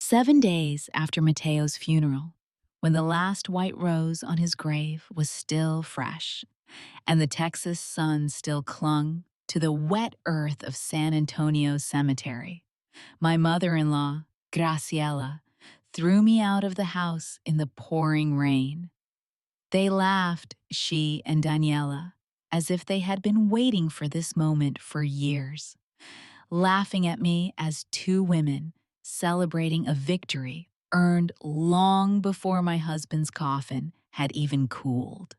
7 days after Mateo's funeral, when the last white rose on his grave was still fresh, and the Texas sun still clung to the wet earth of San Antonio Cemetery, my mother-in-law, Graciela, threw me out of the house in the pouring rain. They laughed, she and Daniela, as if they had been waiting for this moment for years, laughing at me as two women celebrating a victory earned long before my husband's coffin had even cooled.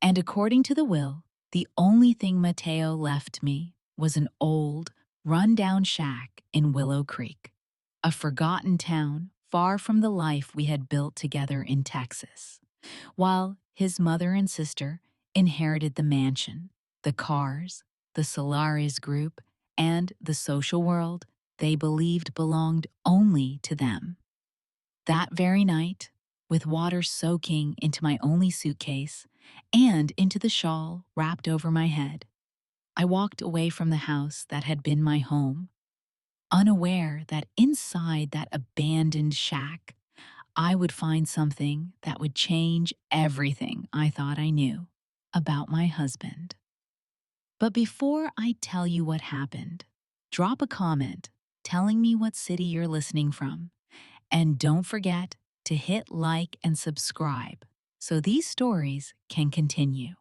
And according to the will, the only thing Mateo left me was an old, run-down shack in Willow Creek, a forgotten town far from the life we had built together in Texas, while his mother and sister inherited the mansion, the cars, the Solaris group, and the social world they believed belonged only to them. That very night, with water soaking into my only suitcase and into the shawl wrapped over my head, I walked away from the house that had been my home, unaware that inside that abandoned shack, I would find something that would change everything I thought I knew about my husband. But before I tell you what happened, drop a comment telling me what city you're listening from. And don't forget to hit like and subscribe so these stories can continue.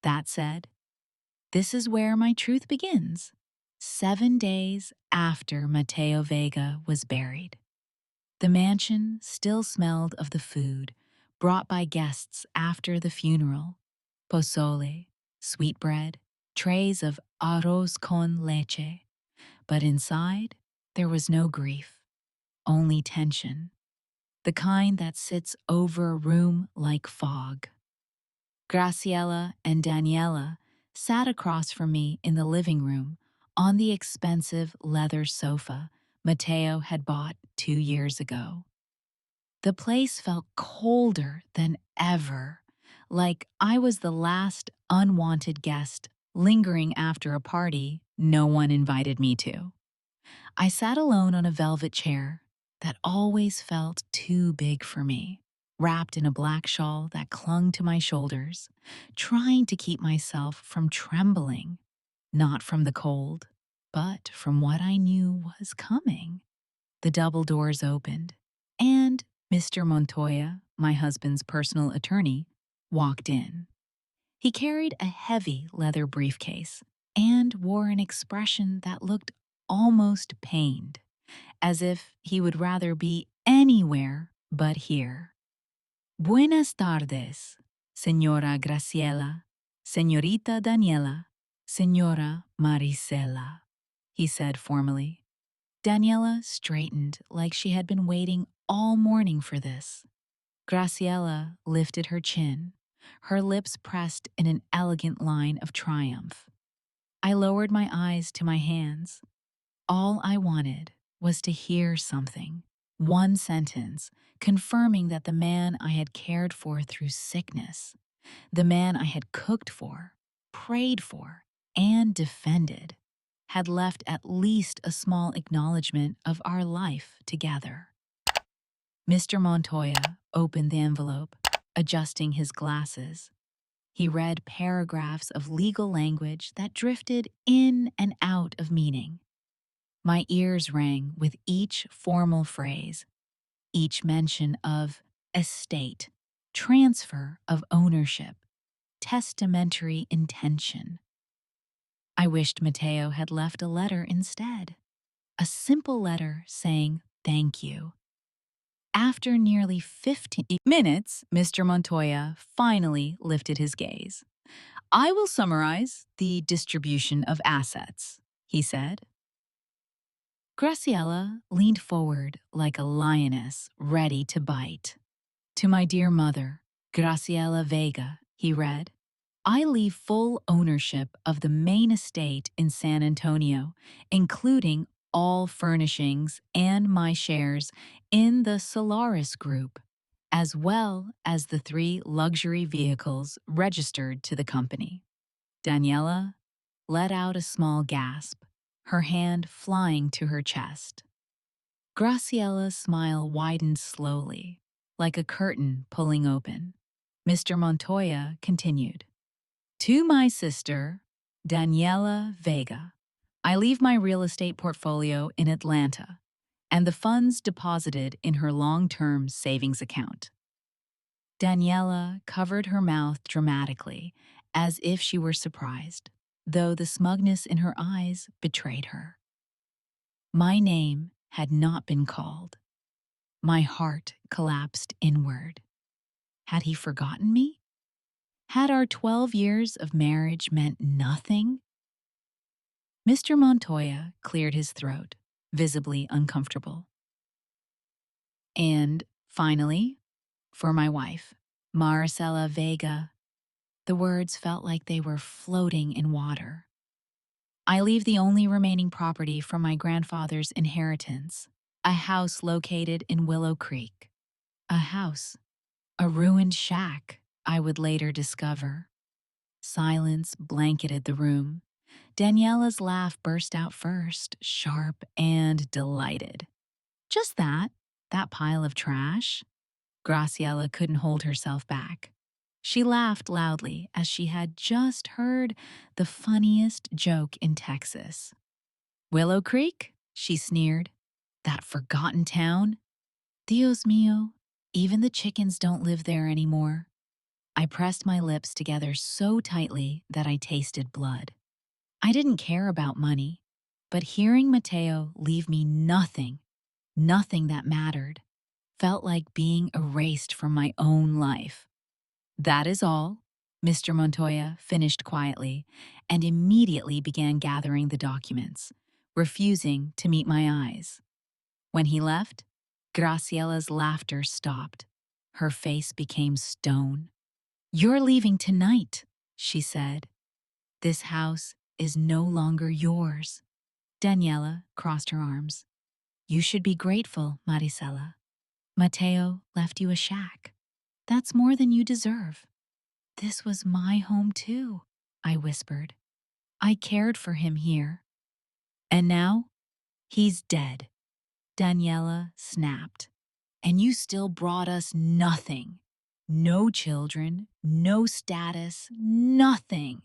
That said, this is where my truth begins. 7 days after Mateo Vega was buried, the mansion still smelled of the food brought by guests after the funeral: pozole, sweetbread, trays of arroz con leche. But inside, there was no grief, only tension, the kind that sits over a room like fog. Graciela and Daniela sat across from me in the living room on the expensive leather sofa Mateo had bought 2 years ago. The place felt colder than ever, like I was the last unwanted guest lingering after a party no one invited me to. I sat alone on a velvet chair that always felt too big for me, wrapped in a black shawl that clung to my shoulders, trying to keep myself from trembling, not from the cold, but from what I knew was coming. The double doors opened, and Mr. Montoya, my husband's personal attorney, walked in. He carried a heavy leather briefcase and wore an expression that looked almost pained, as if he would rather be anywhere but here. Buenas tardes, Señora Graciela, Señorita Daniela, Señora Marisela, he said formally. Daniela straightened like she had been waiting all morning for this. Graciela lifted her chin, her lips pressed in an elegant line of triumph. I lowered my eyes to my hands. All I wanted was to hear something, one sentence, confirming that the man I had cared for through sickness, the man I had cooked for, prayed for, and defended, had left at least a small acknowledgement of our life together. Mr. Montoya opened the envelope, adjusting his glasses. He read paragraphs of legal language that drifted in and out of meaning. My ears rang with each formal phrase, each mention of estate, transfer of ownership, testamentary intention. I wished Mateo had left a letter instead, a simple letter saying thank you. After nearly 15 minutes, Mr. Montoya finally lifted his gaze. I will summarize the distribution of assets, he said. Graciela leaned forward like a lioness ready to bite. To my dear mother, Graciela Vega, he read, I leave full ownership of the main estate in San Antonio, including all furnishings and my shares in the Solaris Group, as well as the 3 luxury vehicles registered to the company. Daniela let out a small gasp, her hand flying to her chest. Graciella's smile widened slowly, like a curtain pulling open. Mr. Montoya continued. To my sister, Daniela Vega, I leave my real estate portfolio in Atlanta and the funds deposited in her long-term savings account. Daniela covered her mouth dramatically, as if she were surprised, though the smugness in her eyes betrayed her. My name had not been called. My heart collapsed inward. Had he forgotten me? Had our 12 years of marriage meant nothing? Mr. Montoya cleared his throat, visibly uncomfortable. And finally, for my wife, Marcela Vega. The words felt like they were floating in water. I leave the only remaining property from my grandfather's inheritance, a house located in Willow Creek. A house, a ruined shack, I would later discover. Silence blanketed the room. Daniela's laugh burst out first, sharp and delighted. Just that pile of trash? Graciela couldn't hold herself back. She laughed loudly as she had just heard the funniest joke in Texas. Willow Creek? She sneered. That forgotten town? Dios mío, even the chickens don't live there anymore. I pressed my lips together so tightly that I tasted blood. I didn't care about money, but hearing Mateo leave me nothing that mattered, felt like being erased from my own life. That is all, Mr. Montoya finished quietly and immediately began gathering the documents, refusing to meet my eyes. When he left, Graciela's laughter stopped. Her face became stone. You're leaving tonight, she said. This house is no longer yours. Daniela crossed her arms. You should be grateful, Maricela. Mateo left you a shack. That's more than you deserve. This was my home too, I whispered. I cared for him here. And now, he's dead. Daniela snapped. And you still brought us nothing. No children, no status, nothing.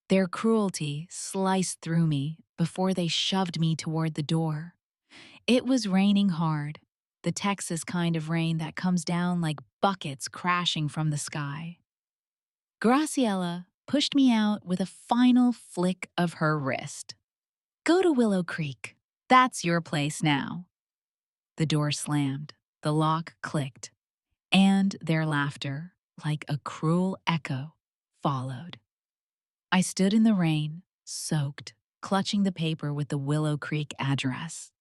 Their cruelty sliced through me before they shoved me toward the door. It was raining hard, the Texas kind of rain that comes down like buckets crashing from the sky. Graciela pushed me out with a final flick of her wrist. Go to Willow Creek. That's your place now. The door slammed, the lock clicked, and their laughter, like a cruel echo, followed. I stood in the rain, soaked, clutching the paper with the Willow Creek address.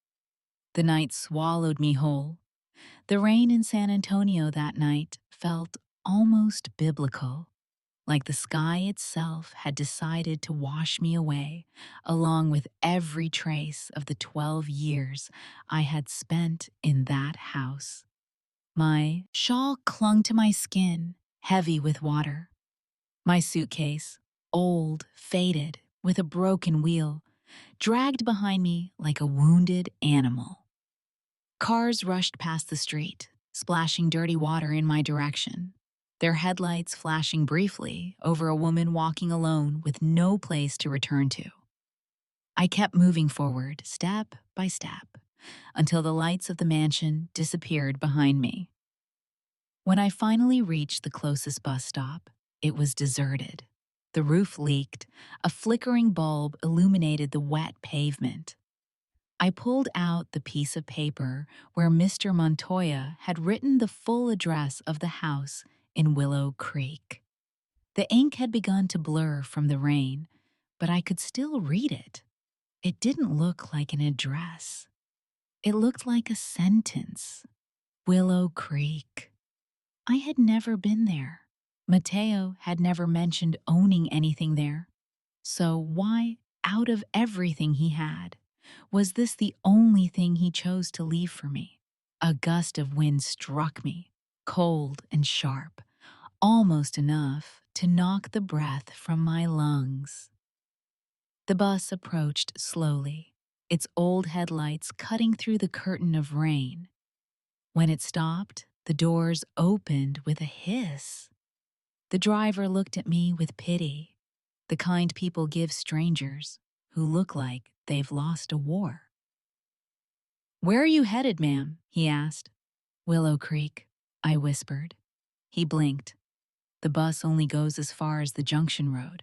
The night swallowed me whole. The rain in San Antonio that night felt almost biblical, like the sky itself had decided to wash me away, along with every trace of the 12 years I had spent in that house. My shawl clung to my skin, heavy with water. My suitcase, old, faded, with a broken wheel, dragged behind me like a wounded animal. Cars rushed past the street, splashing dirty water in my direction, their headlights flashing briefly over a woman walking alone with no place to return to. I kept moving forward, step by step, until the lights of the mansion disappeared behind me. When I finally reached the closest bus stop, it was deserted. The roof leaked, a flickering bulb illuminated the wet pavement. I pulled out the piece of paper where Mr. Montoya had written the full address of the house in Willow Creek. The ink had begun to blur from the rain, but I could still read it. It didn't look like an address. It looked like a sentence. Willow Creek. I had never been there. Mateo had never mentioned owning anything there. So why, out of everything he had, was this the only thing he chose to leave for me? A gust of wind struck me, cold and sharp, almost enough to knock the breath from my lungs. The bus approached slowly. its old headlights cutting through the curtain of rain. When it stopped, the doors opened with a hiss. The driver looked at me with pity, the kind people give strangers who look like they've lost a war. "Where are you headed, ma'am?" he asked. "Willow Creek," I whispered. He blinked. "The bus only goes as far as the junction road.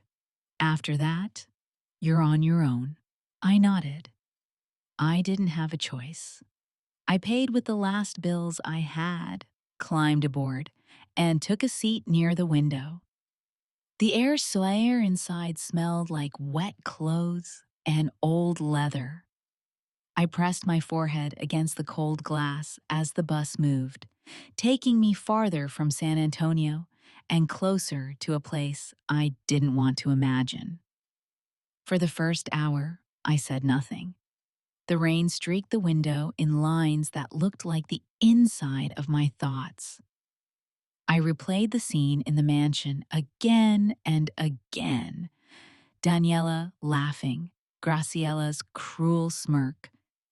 After that, you're on your own." I nodded. I didn't have a choice. I paid with the last bills I had, climbed aboard, and took a seat near the window. The air slayer inside smelled like wet clothes and old leather. I pressed my forehead against the cold glass as the bus moved, taking me farther from San Antonio and closer to a place I didn't want to imagine. For the first hour, I said nothing. The rain streaked the window in lines that looked like the inside of my thoughts. I replayed the scene in the mansion again and again. Daniela laughing, Graciella's cruel smirk,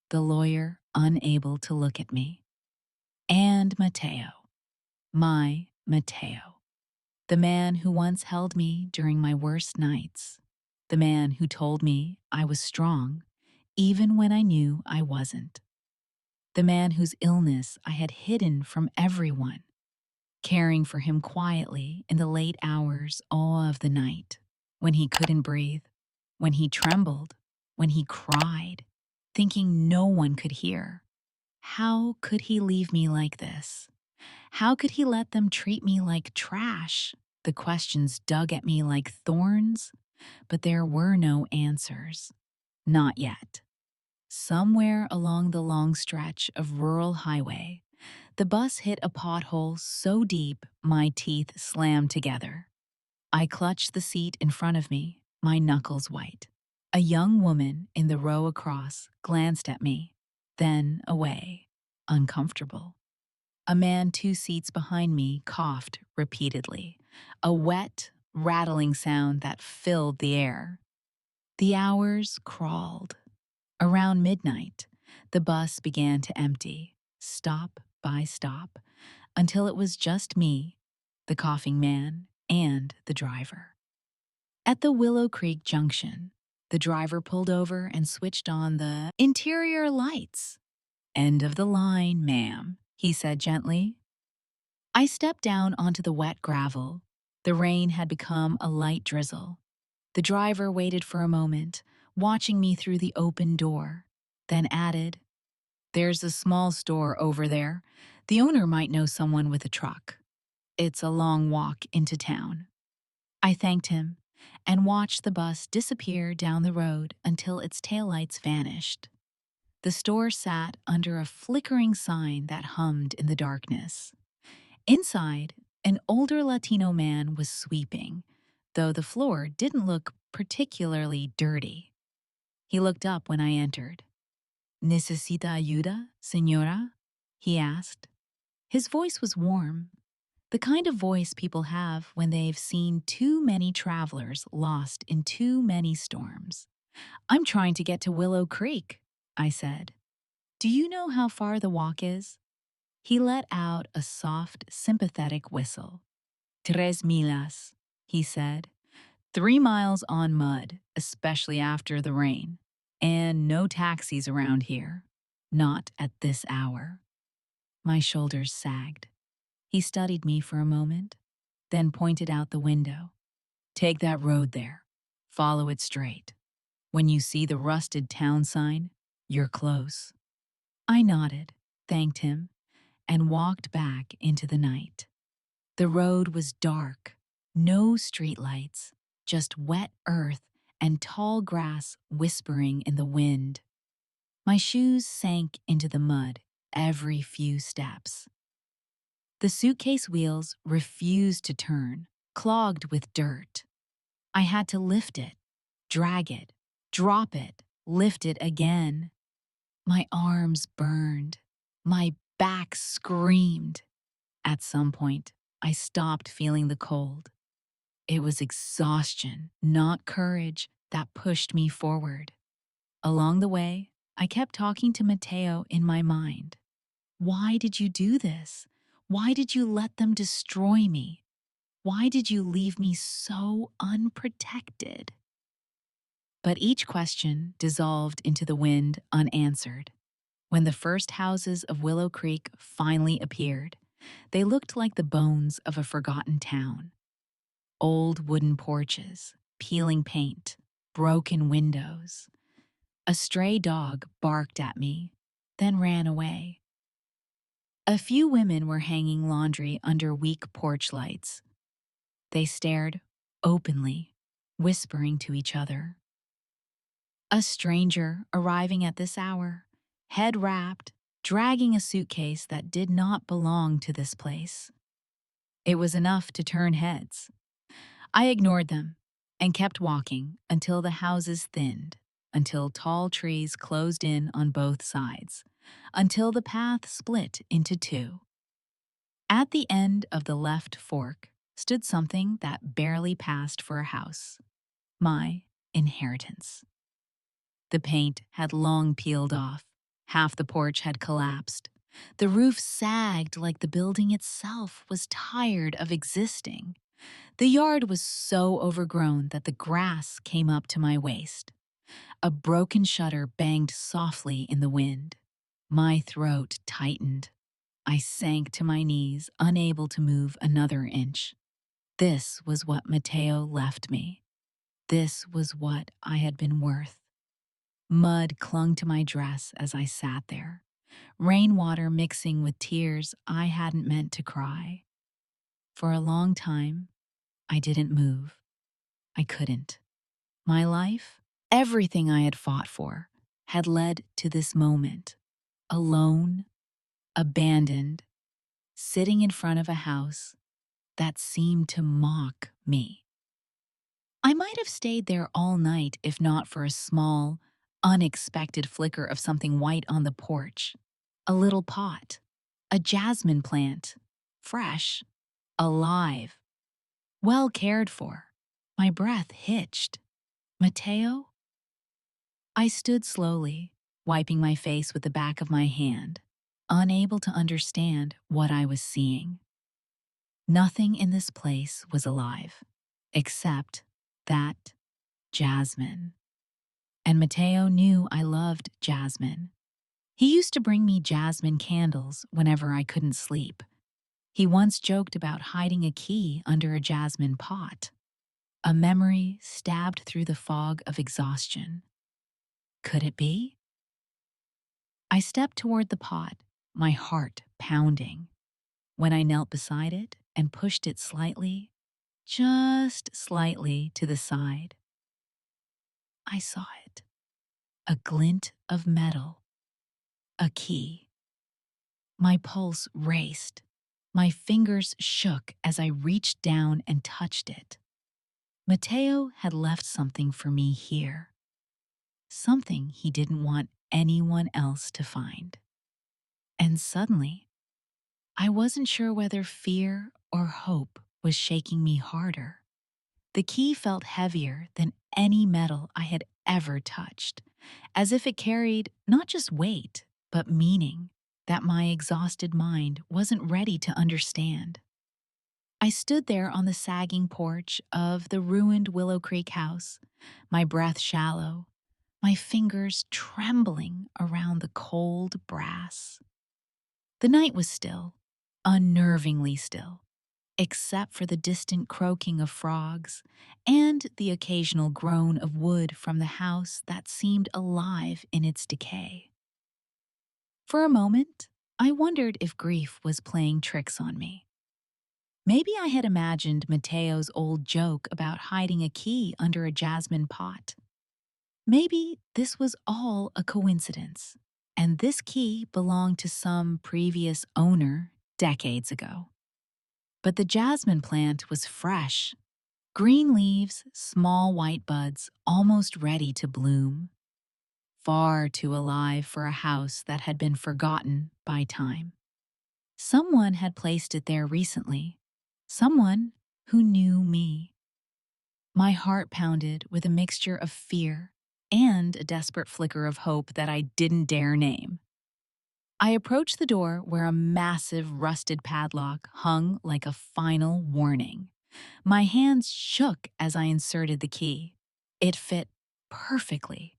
the lawyer unable to look at me. And Mateo, my Mateo, the man who once held me during my worst nights, the man who told me I was strong, even when I knew I wasn't, the man whose illness I had hidden from everyone, caring for him quietly in the late hours all of the night, when he couldn't breathe, when he trembled, when he cried, thinking no one could hear. How could he leave me like this? How could he let them treat me like trash? The questions dug at me like thorns, but there were no answers. Not yet. Somewhere along the long stretch of rural highway, the bus hit a pothole so deep my teeth slammed together. I clutched the seat in front of me, my knuckles white. A young woman in the row across glanced at me, then away, uncomfortable. A man 2 seats behind me coughed repeatedly, a wet, rattling sound that filled the air. The hours crawled. Around midnight, the bus began to empty, stop by stop, until it was just me, the coughing man, and the driver. At the Willow Creek Junction, the driver pulled over and switched on the interior lights. "End of the line, ma'am," he said gently. I stepped down onto the wet gravel. The rain had become a light drizzle. The driver waited for a moment, watching me through the open door, then added, "There's a small store over there. The owner might know someone with a truck. It's a long walk into town." I thanked him and watched the bus disappear down the road until its taillights vanished. The store sat under a flickering sign that hummed in the darkness. Inside, an older Latino man was sweeping, though the floor didn't look particularly dirty. He looked up when I entered. "Necesita ayuda, señora?" he asked. His voice was warm, the kind of voice people have when they've seen too many travelers lost in too many storms. "I'm trying to get to Willow Creek," I said. "Do you know how far the walk is?" He let out a soft, sympathetic whistle. "Tres millas," he said. 3 miles on mud, especially after the rain. And no taxis around here. Not at this hour." My shoulders sagged. He studied me for a moment, then pointed out the window. "Take that road there. Follow it straight. When you see the rusted town sign, you're close." I nodded, thanked him, and walked back into the night. The road was dark, no streetlights, just wet earth and tall grass whispering in the wind. My shoes sank into the mud every few steps. The suitcase wheels refused to turn, clogged with dirt. I had to lift it, drag it, drop it, lift it again. My arms burned. My back screamed. At some point, I stopped feeling the cold. It was exhaustion, not courage, that pushed me forward. Along the way, I kept talking to Mateo in my mind. Why did you do this? Why did you let them destroy me? Why did you leave me so unprotected? But each question dissolved into the wind unanswered. When the first houses of Willow Creek finally appeared, they looked like the bones of a forgotten town. Old wooden porches, peeling paint, broken windows. A stray dog barked at me, then ran away. A few women were hanging laundry under weak porch lights. They stared openly, whispering to each other. A stranger arriving at this hour, head wrapped, dragging a suitcase that did not belong to this place. It was enough to turn heads. I ignored them and kept walking until the houses thinned, until tall trees closed in on both sides, until the path split into two. At the end of the left fork stood something that barely passed for a house: my inheritance. The paint had long peeled off. Half the porch had collapsed. The roof sagged like the building itself was tired of existing. The yard was so overgrown that the grass came up to my waist. A broken shutter banged softly in the wind. My throat tightened. I sank to my knees, unable to move another inch. This was what Mateo left me. This was what I had been worth. Mud clung to my dress as I sat there, rainwater mixing with tears I hadn't meant to cry. For a long time, I didn't move. I couldn't. My life, everything I had fought for, had led to this moment. Alone, abandoned, sitting in front of a house that seemed to mock me. I might have stayed there all night if not for a small, unexpected flicker of something white on the porch. A little pot, a jasmine plant, fresh, alive, well cared for. My breath hitched. Mateo? I stood slowly, wiping my face with the back of my hand, unable to understand what I was seeing. Nothing in this place was alive, except that jasmine. And Mateo knew I loved jasmine. He used to bring me jasmine candles whenever I couldn't sleep. He once joked about hiding a key under a jasmine pot. A memory stabbed through the fog of exhaustion. Could it be? I stepped toward the pot, my heart pounding. When I knelt beside it and pushed it slightly, just slightly to the side, I saw it. A glint of metal. A key. My pulse raced. My fingers shook as I reached down and touched it. Mateo had left something for me here. Something he didn't want anyone else to find. And suddenly, I wasn't sure whether fear or hope was shaking me harder. The key felt heavier than any metal I had ever touched, as if it carried not just weight, but meaning that my exhausted mind wasn't ready to understand. I stood there on the sagging porch of the ruined Willow Creek house, my breath shallow, my fingers trembling around the cold brass. The night was still, unnervingly still, except for the distant croaking of frogs and the occasional groan of wood from the house that seemed alive in its decay. For a moment, I wondered if grief was playing tricks on me. Maybe I had imagined Mateo's old joke about hiding a key under a jasmine pot. Maybe this was all a coincidence, and this key belonged to some previous owner decades ago. But the jasmine plant was fresh. Green leaves, small white buds, almost ready to bloom. Far too alive for a house that had been forgotten by time. Someone had placed it there recently. Someone who knew me. My heart pounded with a mixture of fear and a desperate flicker of hope that I didn't dare name. I approached the door where a massive rusted padlock hung like a final warning. My hands shook as I inserted the key. It fit perfectly.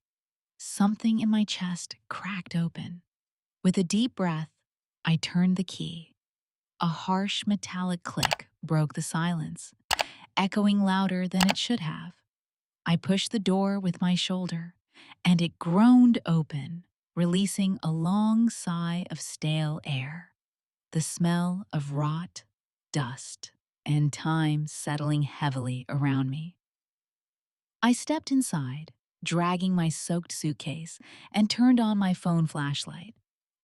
Something in my chest cracked open. With a deep breath, I turned the key. A harsh metallic click broke the silence, echoing louder than it should have. I pushed the door with my shoulder, and it groaned open, releasing a long sigh of stale air, the smell of rot, dust, and time settling heavily around me. I stepped inside, dragging my soaked suitcase, and turned on my phone flashlight,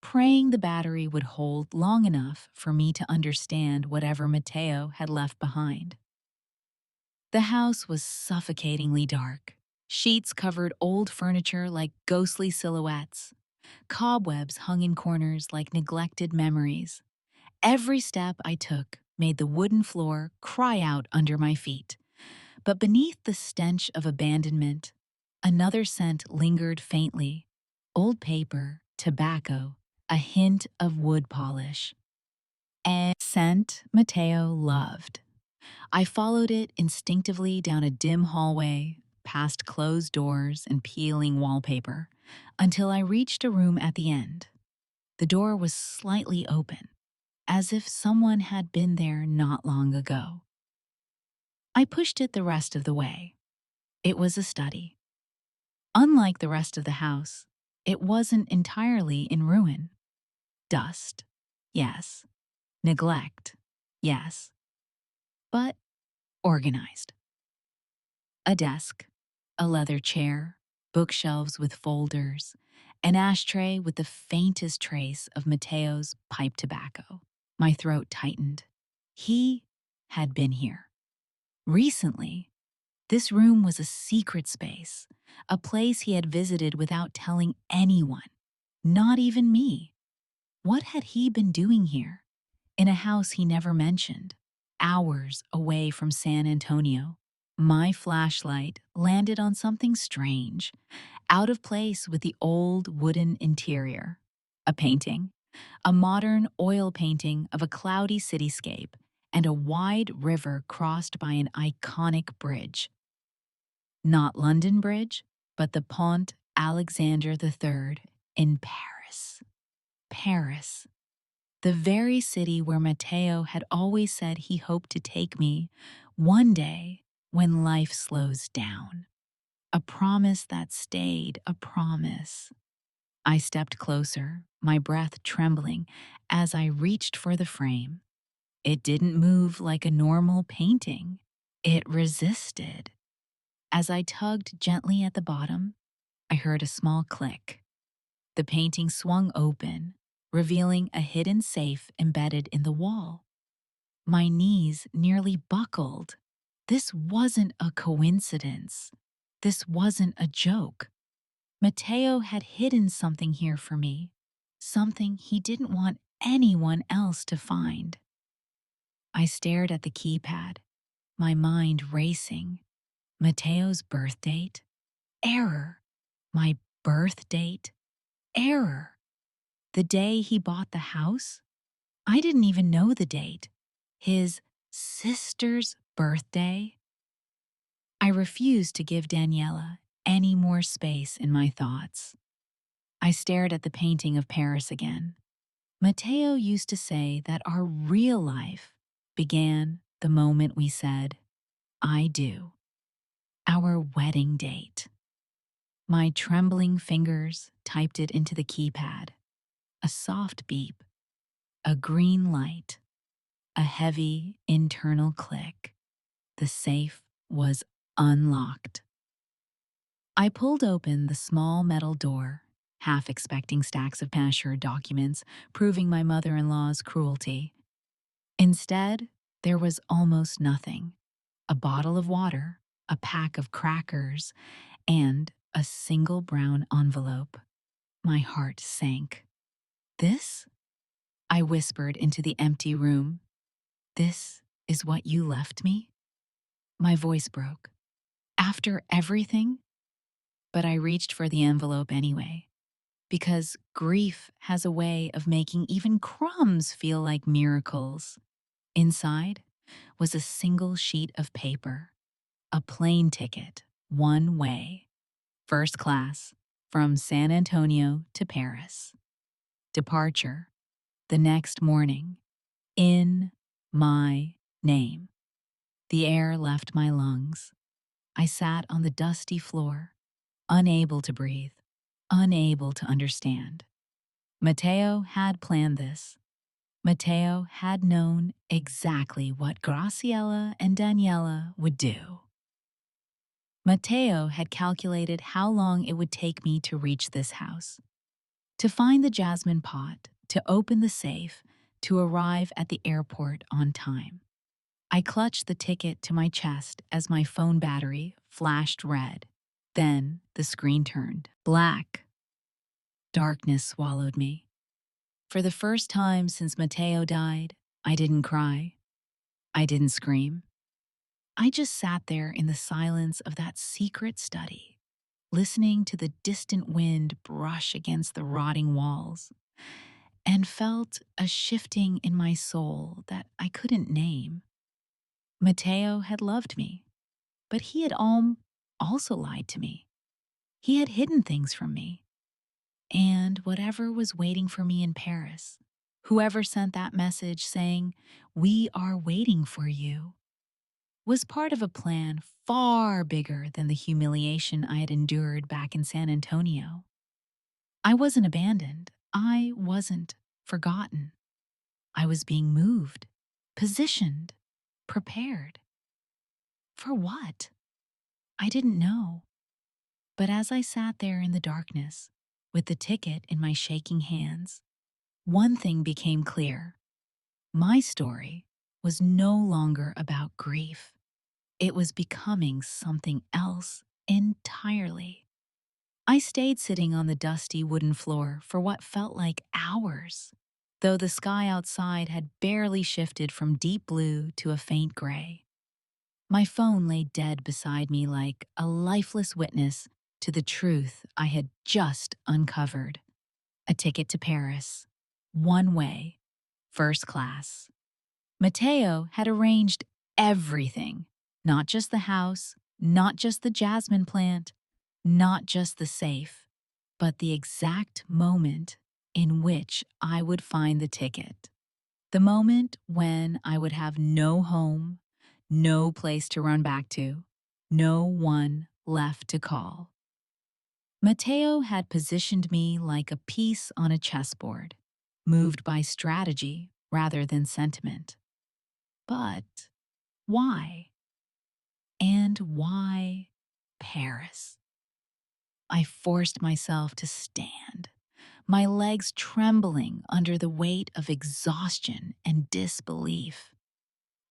praying the battery would hold long enough for me to understand whatever Mateo had left behind. The house was suffocatingly dark. Sheets covered old furniture like ghostly silhouettes. Cobwebs hung in corners like neglected memories. Every step I took made the wooden floor cry out under my feet. But beneath the stench of abandonment, another scent lingered faintly. Old paper, tobacco, a hint of wood polish. A scent Mateo loved. I followed it instinctively down a dim hallway, past closed doors and peeling wallpaper, until I reached a room at the end. The door was slightly open, as if someone had been there not long ago. I pushed it the rest of the way. It was a study. Unlike the rest of the house, it wasn't entirely in ruin. Dust, yes. Neglect, yes. But organized. A desk, a leather chair, bookshelves with folders, an ashtray with the faintest trace of Mateo's pipe tobacco. My throat tightened. He had been here. Recently, this room was a secret space, a place he had visited without telling anyone, not even me. What had he been doing here, in a house he never mentioned, hours away from San Antonio? My flashlight landed on something strange, out of place with the old wooden interior. A painting, a modern oil painting of a cloudy cityscape and a wide river crossed by an iconic bridge. Not London Bridge, but the Pont Alexander III in Paris. Paris, the very city where Mateo had always said he hoped to take me one day when life slows down. A promise that stayed a promise. I stepped closer, my breath trembling as I reached for the frame. It didn't move like a normal painting. It resisted. As I tugged gently at the bottom, I heard a small click. The painting swung open, revealing a hidden safe embedded in the wall. My knees nearly buckled. This wasn't a coincidence. This wasn't a joke. Mateo had hidden something here for me, something he didn't want anyone else to find. I stared at the keypad, my mind racing. Mateo's birth date? Error. My birth date? Error. The day he bought the house? I didn't even know the date. His sister's birthday? I refused to give Daniela any more space in my thoughts. I stared at the painting of Paris again. Mateo used to say that our real life began the moment we said, I do. Our wedding date. My trembling fingers typed it into the keypad. A soft beep, a green light, a heavy internal click. The safe was unlocked. I pulled open the small metal door, half expecting stacks of assured documents proving my mother-in-law's cruelty. Instead, there was almost nothing. A bottle of water, a pack of crackers, and a single brown envelope. My heart sank. This? I whispered into the empty room. This is what you left me? My voice broke. After everything? But I reached for the envelope anyway, because grief has a way of making even crumbs feel like miracles. Inside was a single sheet of paper, a plane ticket, one way, first class, from San Antonio to Paris. Departure, the next morning, in my name. The air left my lungs. I sat on the dusty floor, unable to breathe, unable to understand. Mateo had planned this. Mateo had known exactly what Graciela and Daniela would do. Mateo had calculated how long it would take me to reach this house, to find the jasmine pot, to open the safe, to arrive at the airport on time. I clutched the ticket to my chest as my phone battery flashed red. Then the screen turned black. Darkness swallowed me. For the first time since Mateo died, I didn't cry. I didn't scream. I just sat there in the silence of that secret study, listening to the distant wind brush against the rotting walls, and felt a shifting in my soul that I couldn't name. Mateo had loved me, but he had also lied to me. He had hidden things from me. And whatever was waiting for me in Paris, whoever sent that message saying, "We are waiting for you," was part of a plan far bigger than the humiliation I had endured back in San Antonio. I wasn't abandoned. I wasn't forgotten. I was being moved, positioned, prepared. For what? I didn't know. But as I sat there in the darkness, with the ticket in my shaking hands, one thing became clear. My story was no longer about grief. It was becoming something else entirely. I stayed sitting on the dusty wooden floor for what felt like hours, though the sky outside had barely shifted from deep blue to a faint gray. My phone lay dead beside me like a lifeless witness to the truth I had just uncovered. A ticket to Paris, one way, first class. Mateo had arranged everything, not just the house, not just the jasmine plant, not just the safe, but the exact moment in which I would find the ticket. The moment when I would have no home, no place to run back to, no one left to call. Mateo had positioned me like a piece on a chessboard, moved by strategy rather than sentiment. But why? And why Paris? I forced myself to stand, my legs trembling under the weight of exhaustion and disbelief.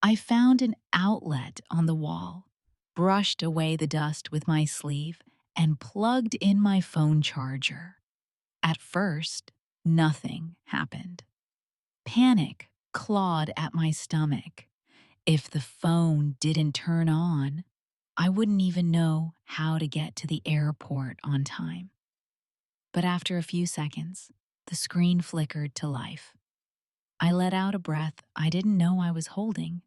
I found an outlet on the wall, brushed away the dust with my sleeve, and plugged in my phone charger. At first, nothing happened. Panic clawed at my stomach. If the phone didn't turn on, I wouldn't even know how to get to the airport on time. But after a few seconds, the screen flickered to life. I let out a breath I didn't know I was holding,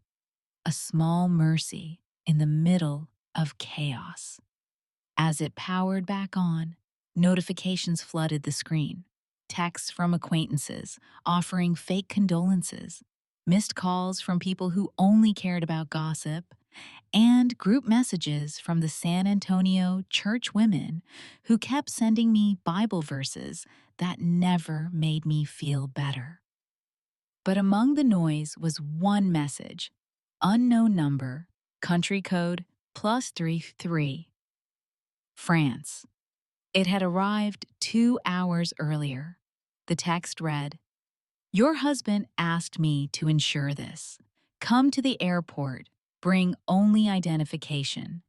a small mercy in the middle of chaos. As it powered back on, notifications flooded the screen. Texts from acquaintances offering fake condolences, missed calls from people who only cared about gossip, and group messages from the San Antonio church women who kept sending me Bible verses that never made me feel better. But among the noise was one message, unknown number, country code +33, France. It had arrived 2 hours earlier. The text read, "Your husband asked me to ensure this. Come to the airport. Bring only identification.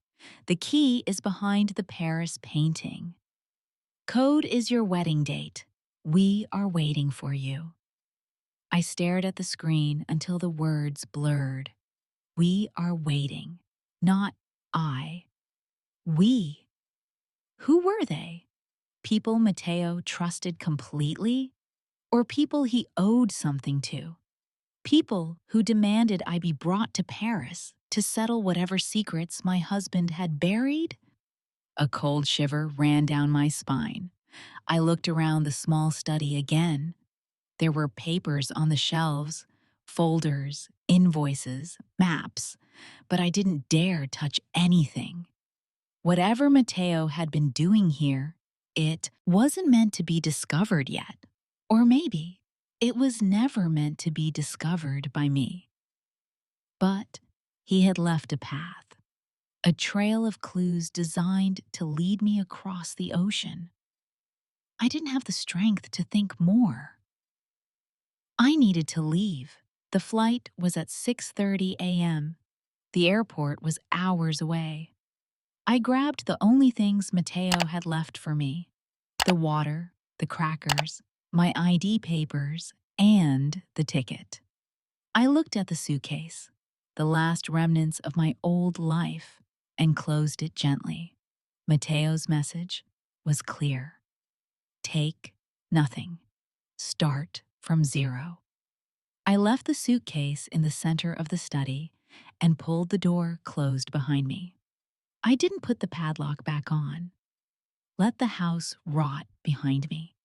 The key is behind the Paris painting. Code is your wedding date. We are waiting for you." I stared at the screen until the words blurred. We are waiting. Not I. We. Who were they? People Mateo trusted completely? Or people he owed something to? People who demanded I be brought to Paris to settle whatever secrets my husband had buried? A cold shiver ran down my spine. I looked around the small study again. There were papers on the shelves, folders, invoices, maps, but I didn't dare touch anything. Whatever Mateo had been doing here, it wasn't meant to be discovered yet. Or maybe it was never meant to be discovered by me. But he had left a path, a trail of clues designed to lead me across the ocean. I didn't have the strength to think more. I needed to leave. The flight was at 6:30 a.m. The airport was hours away. I grabbed the only things Mateo had left for me: the water, the crackers, my ID papers, and the ticket. I looked at the suitcase, the last remnants of my old life, and closed it gently. Mateo's message was clear. Take nothing. Start from zero. I left the suitcase in the center of the study and pulled the door closed behind me. I didn't put the padlock back on. Let the house rot behind me.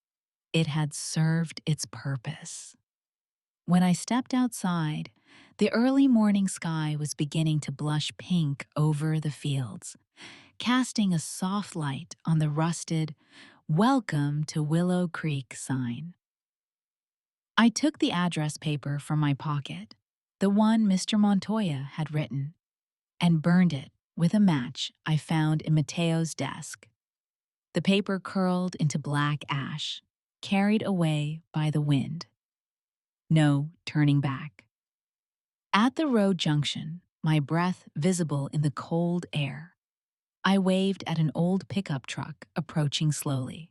It had served its purpose. When I stepped outside, the early morning sky was beginning to blush pink over the fields, casting a soft light on the rusted "Welcome to Willow Creek" sign. I took the address paper from my pocket, the one Mr. Montoya had written, and burned it with a match I found in Mateo's desk. The paper curled into black ash, carried away by the wind. No turning back. At the road junction, my breath visible in the cold air, I waved at an old pickup truck approaching slowly.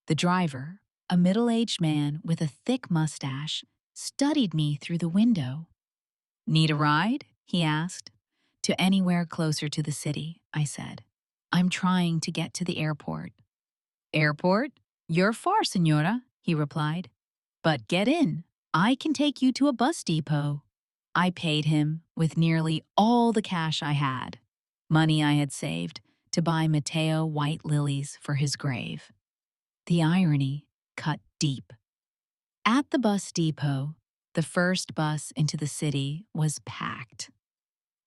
The driver, a middle-aged man with a thick mustache, studied me through the window. "Need a ride?" he asked. "To anywhere closer to the city," I said. "I'm trying to get to the airport." "Airport? You're far, senora," he replied. "But get in. I can take you to a bus depot." I paid him with nearly all the cash I had, money I had saved to buy Mateo white lilies for his grave. The irony cut deep. At the bus depot, the first bus into the city was packed.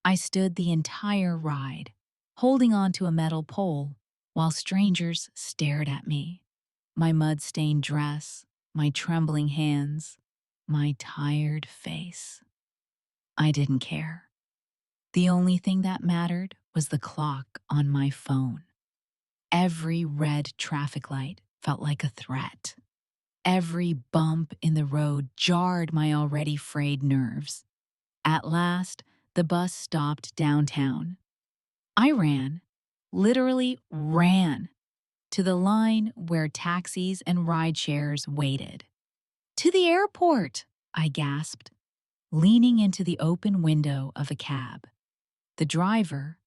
I stood the entire ride, holding onto a metal pole, while strangers stared at me. My mud-stained dress, my trembling hands, my tired face. I didn't care. The only thing that mattered was the clock on my phone. Every red traffic light felt like a threat. Every bump in the road jarred my already frayed nerves. At last, the bus stopped downtown. I ran, literally ran, to the line where taxis and ride shares waited. "To the airport!" I gasped, leaning into the open window of a cab. The driver,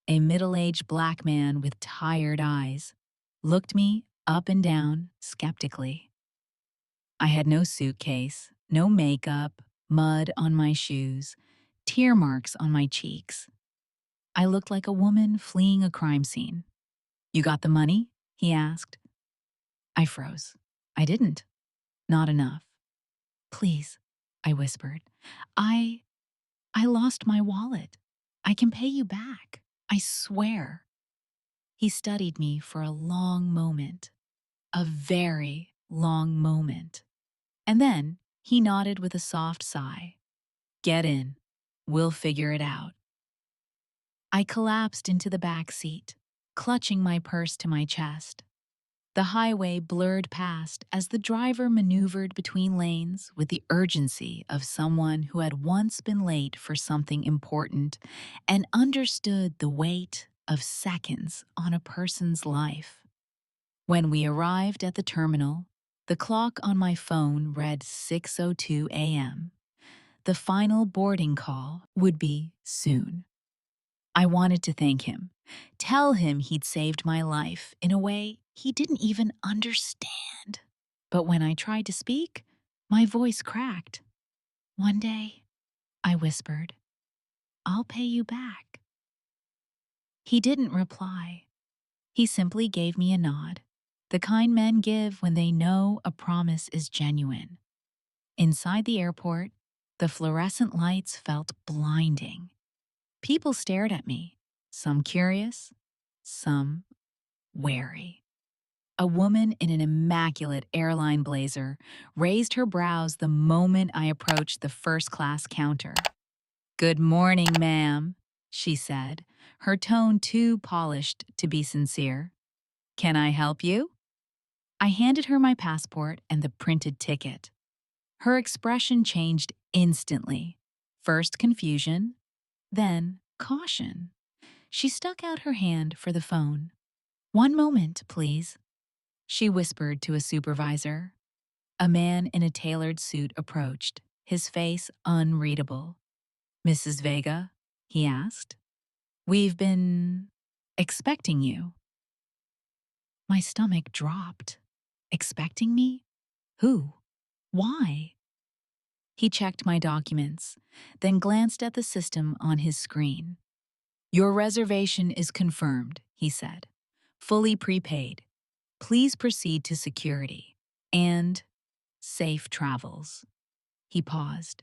a middle-aged black man with tired eyes, looked me up and down skeptically. I had no suitcase, no makeup, mud on my shoes, tear marks on my cheeks. I looked like a woman fleeing a crime scene. "You got the money?" he asked. I froze. I didn't. Not enough. "Please," I whispered. I I lost my wallet. I can pay you back. I swear." He studied me for a long moment. A very long moment. And then he nodded with a soft sigh. "Get in. We'll figure it out." I collapsed into the back seat, clutching my purse to my chest. The highway blurred past as the driver maneuvered between lanes with the urgency of someone who had once been late for something important and understood the weight of seconds on a person's life. When we arrived at the terminal, the clock on my phone read 6:02 a.m. The final boarding call would be soon. I wanted to thank him, tell him he'd saved my life in a way he didn't even understand. But when I tried to speak, my voice cracked. "One day," I whispered, "I'll pay you back." He didn't reply. He simply gave me a nod, the kind men give when they know a promise is genuine. Inside the airport, the fluorescent lights felt blinding. People stared at me, some curious, some wary. A woman in an immaculate airline blazer raised her brows the moment I approached the first-class counter. "Good morning, ma'am," she said, her tone too polished to be sincere. "Can I help you?" I handed her my passport and the printed ticket. Her expression changed instantly. First confusion, then caution. She stuck out her hand for the phone. "One moment, please," she whispered to a supervisor. A man in a tailored suit approached, his face unreadable. "Mrs. Vega?" he asked. "We've been expecting you." My stomach dropped. Expecting me? Who? Why? He checked my documents, then glanced at the system on his screen. "Your reservation is confirmed," he said. "Fully prepaid. Please proceed to security. And safe travels." He paused.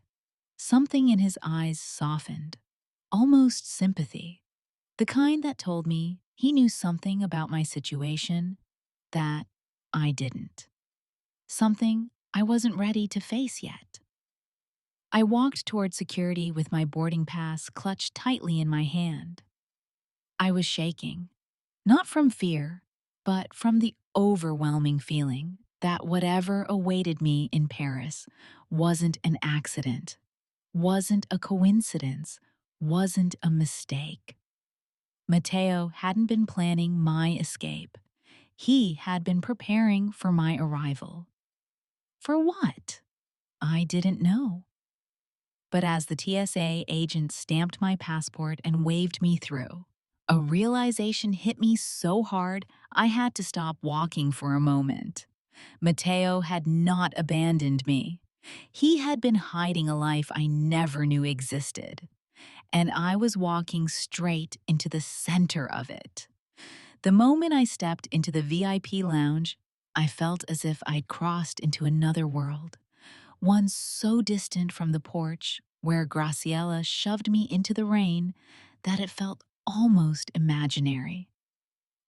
Something in his eyes softened, almost sympathy, the kind that told me he knew something about my situation that I didn't. Something I wasn't ready to face yet. I walked toward security with my boarding pass clutched tightly in my hand. I was shaking, not from fear, but from the overwhelming feeling that whatever awaited me in Paris wasn't an accident, wasn't a coincidence, wasn't a mistake. Matteo hadn't been planning my escape. He had been preparing for my arrival. For what? I didn't know. But as the TSA agent stamped my passport and waved me through, a realization hit me so hard I had to stop walking for a moment. Matteo had not abandoned me. He had been hiding a life I never knew existed, and I was walking straight into the center of it. The moment I stepped into the VIP lounge, I felt as if I'd crossed into another world, one so distant from the porch where Graciela shoved me into the rain that it felt almost imaginary.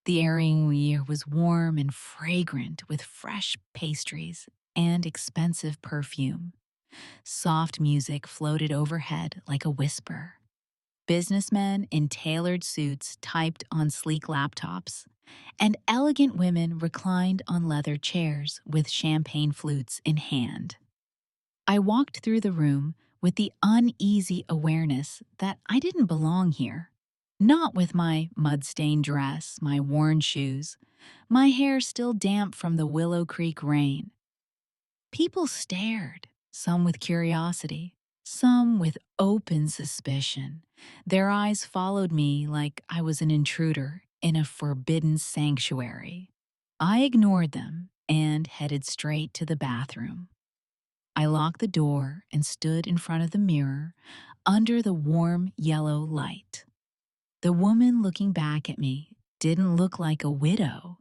The area was warm and fragrant with fresh pastries and expensive perfume. Soft music floated overhead like a whisper. Businessmen in tailored suits typed on sleek laptops, and elegant women reclined on leather chairs with champagne flutes in hand. I walked through the room with the uneasy awareness that I didn't belong here. Not with my mud-stained dress, my worn shoes, my hair still damp from the Willow Creek rain. People stared, some with curiosity, some with open suspicion. Their eyes followed me like I was an intruder in a forbidden sanctuary. I ignored them and headed straight to the bathroom. I locked the door and stood in front of the mirror under the warm yellow light. The woman looking back at me didn't look like a widow.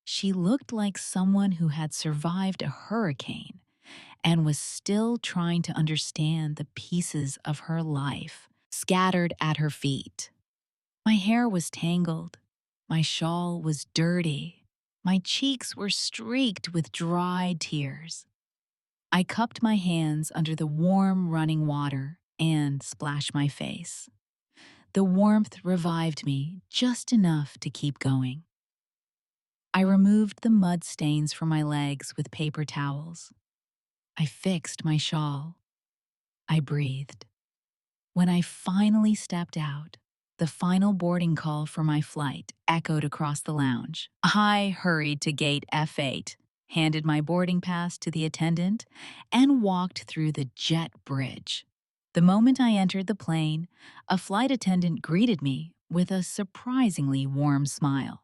She looked like someone who had survived a hurricane and was still trying to understand the pieces of her life scattered at her feet. My hair was tangled. My shawl was dirty. My cheeks were streaked with dried tears. I cupped my hands under the warm running water and splashed my face. The warmth revived me just enough to keep going. I removed the mud stains from my legs with paper towels. I fixed my shawl. I breathed. When I finally stepped out, the final boarding call for my flight echoed across the lounge. I hurried to gate F8, handed my boarding pass to the attendant, and walked through the jet bridge. The moment I entered the plane, a flight attendant greeted me with a surprisingly warm smile.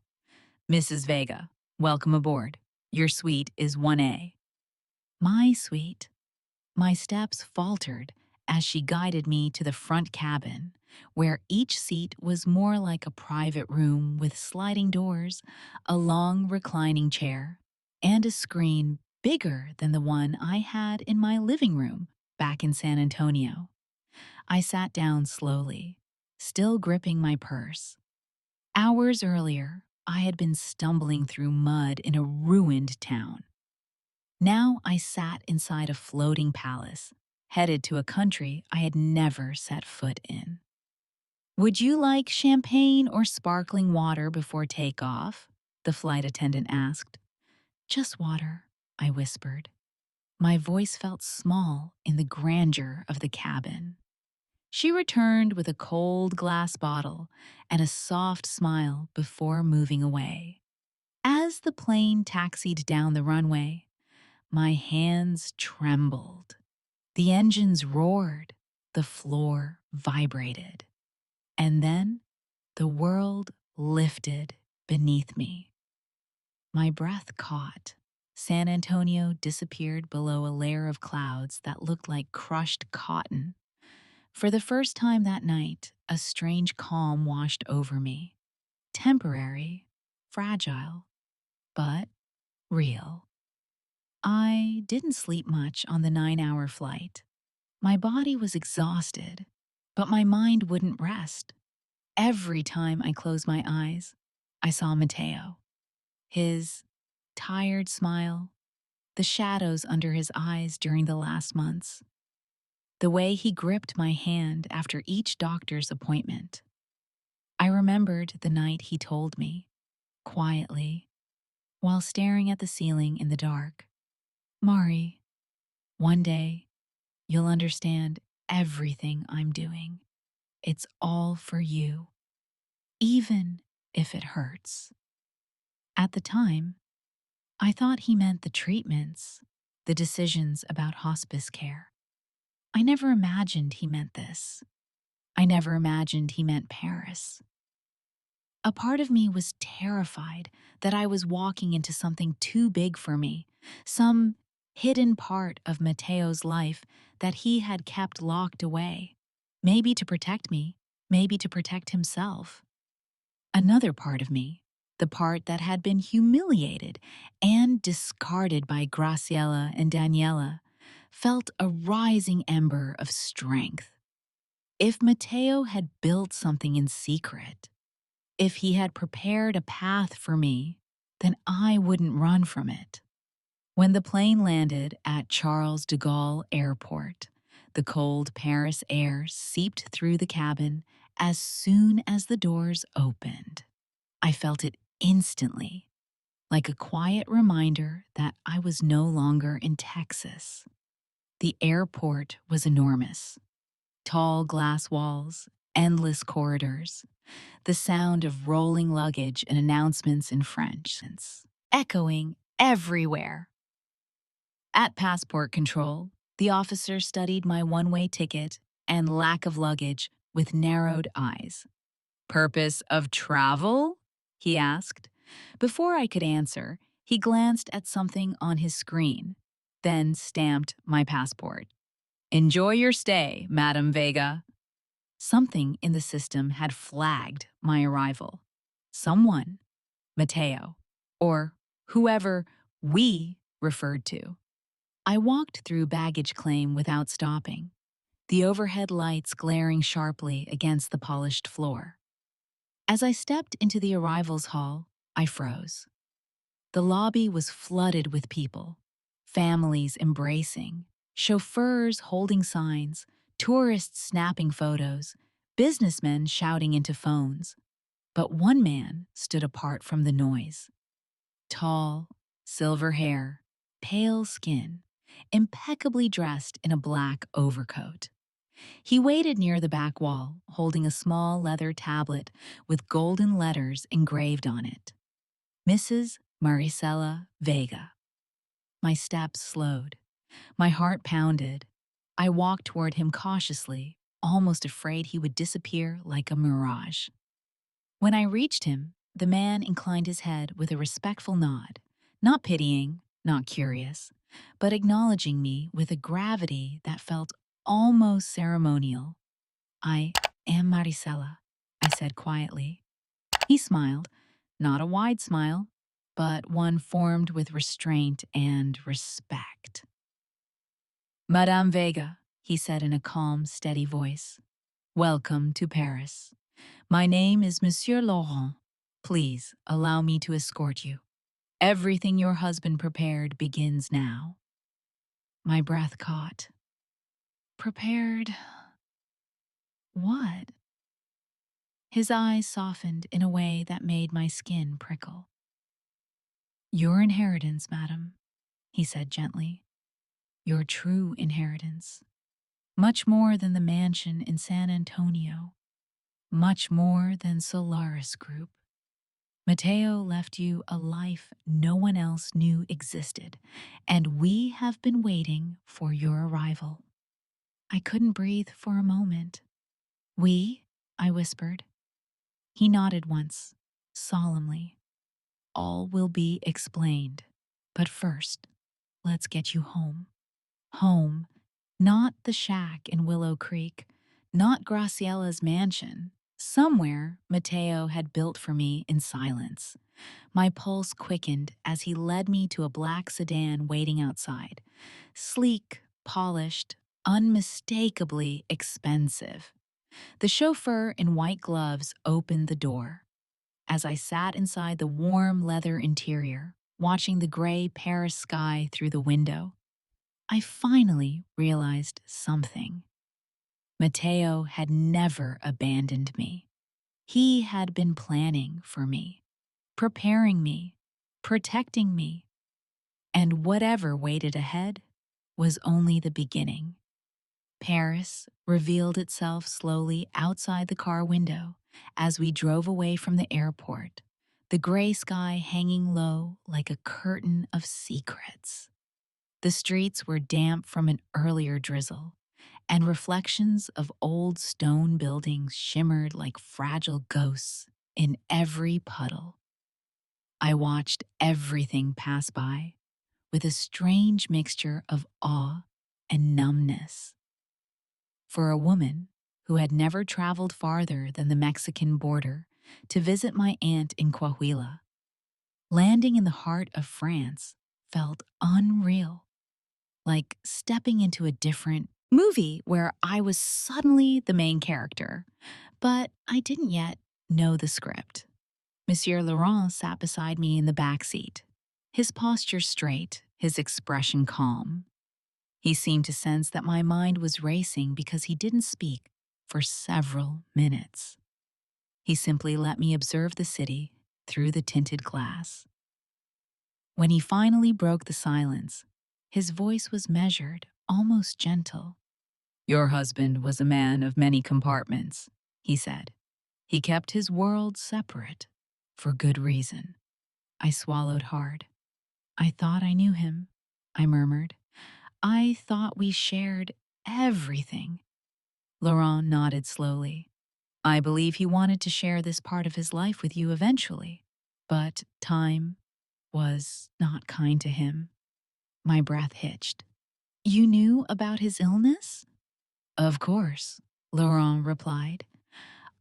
"Mrs. Vega, welcome aboard. Your suite is 1A. My suite. My steps faltered as she guided me to the front cabin, where each seat was more like a private room with sliding doors, a long reclining chair, and a screen bigger than the one I had in my living room back in San Antonio. I sat down slowly, still gripping my purse. Hours earlier, I had been stumbling through mud in a ruined town. Now I sat inside a floating palace, headed to a country I had never set foot in. "Would you like champagne or sparkling water before takeoff?" the flight attendant asked. "Just water," I whispered. My voice felt small in the grandeur of the cabin. She returned with a cold glass bottle and a soft smile before moving away. As the plane taxied down the runway, my hands trembled. The engines roared, the floor vibrated, and then the world lifted beneath me. My breath caught. San Antonio disappeared below a layer of clouds that looked like crushed cotton. For the first time that night, a strange calm washed over me. Temporary, fragile, but real. I didn't sleep much on the 9-hour flight. My body was exhausted, but my mind wouldn't rest. Every time I closed my eyes, I saw Mateo. His tired smile, the shadows under his eyes during the last months, the way he gripped my hand after each doctor's appointment. I remembered the night he told me, quietly, while staring at the ceiling in the dark, "Mari, one day you'll understand everything I'm doing. It's all for you, even if it hurts." At the time, I thought he meant the treatments, the decisions about hospice care. I never imagined he meant this. I never imagined he meant Paris. A part of me was terrified that I was walking into something too big for me, some hidden part of Mateo's life that he had kept locked away, maybe to protect me, maybe to protect himself. Another part of me, the part that had been humiliated and discarded by Graciela and Daniela, felt a rising ember of strength. If Mateo had built something in secret, if he had prepared a path for me, then I wouldn't run from it. When the plane landed at Charles de Gaulle Airport, the cold Paris air seeped through the cabin as soon as the doors opened. I felt it instantly, like a quiet reminder that I was no longer in Texas. The airport was enormous. Tall glass walls, endless corridors, the sound of rolling luggage and announcements in French, echoing everywhere. At passport control, the officer studied my one-way ticket and lack of luggage with narrowed eyes. "Purpose of travel?" he asked. Before I could answer, he glanced at something on his screen, then stamped my passport. "Enjoy your stay, Madam Vega." Something in the system had flagged my arrival. Someone, Mateo, or whoever we referred to. I walked through baggage claim without stopping, the overhead lights glaring sharply against the polished floor. As I stepped into the arrivals hall, I froze. The lobby was flooded with people, families embracing, chauffeurs holding signs, tourists snapping photos, businessmen shouting into phones. But one man stood apart from the noise. Tall, silver hair, pale skin, impeccably dressed in a black overcoat. He waited near the back wall, holding a small leather tablet with golden letters engraved on it. "Mrs. Maricela Vega." My steps slowed. My heart pounded. I walked toward him cautiously, almost afraid he would disappear like a mirage. When I reached him, the man inclined his head with a respectful nod, not pitying, not curious, but acknowledging me with a gravity that felt almost ceremonial. I am Maricela, I said quietly. He smiled, not a wide smile, but one formed with restraint and respect. Madame Vega, he said in a calm, steady voice. Welcome to Paris. My name is Monsieur Laurent. Please allow me to escort you. Everything your husband prepared begins now. My breath caught. Prepared what? His eyes softened in a way that made my skin prickle. Your inheritance, madam, he said gently. Your true inheritance. Much more than the mansion in San Antonio. Much more than Solaris Group. Mateo left you a life no one else knew existed, and we have been waiting for your arrival. I couldn't breathe for a moment. We? I whispered. He nodded once, solemnly. All will be explained. But first, let's get you home. Home, not the shack in Willow Creek, not Graciella's mansion. Somewhere Mateo had built for me in silence. My pulse quickened as he led me to a black sedan waiting outside. Sleek, polished, unmistakably expensive. The chauffeur in white gloves opened the door. As I sat inside the warm leather interior, watching the gray Paris sky through the window, I finally realized something. Mateo had never abandoned me. He had been planning for me, preparing me, protecting me, and whatever waited ahead was only the beginning. Paris revealed itself slowly outside the car window as we drove away from the airport, the gray sky hanging low like a curtain of secrets. The streets were damp from an earlier drizzle, and reflections of old stone buildings shimmered like fragile ghosts in every puddle. I watched everything pass by with a strange mixture of awe and numbness. For a woman who had never traveled farther than the Mexican border to visit my aunt in Coahuila, landing in the heart of France felt unreal, like stepping into a different movie where I was suddenly the main character, but I didn't yet know the script. Monsieur Laurent sat beside me in the back seat, his posture straight, his expression calm. He seemed to sense that my mind was racing because he didn't speak for several minutes. He simply let me observe the city through the tinted glass. When he finally broke the silence, his voice was measured, almost gentle. Your husband was a man of many compartments, he said. He kept his world separate, for good reason. I swallowed hard. I thought I knew him, I murmured. I thought we shared everything. Laurent nodded slowly. I believe he wanted to share this part of his life with you eventually, but time was not kind to him. My breath hitched. You knew about his illness? Of course, Laurent replied.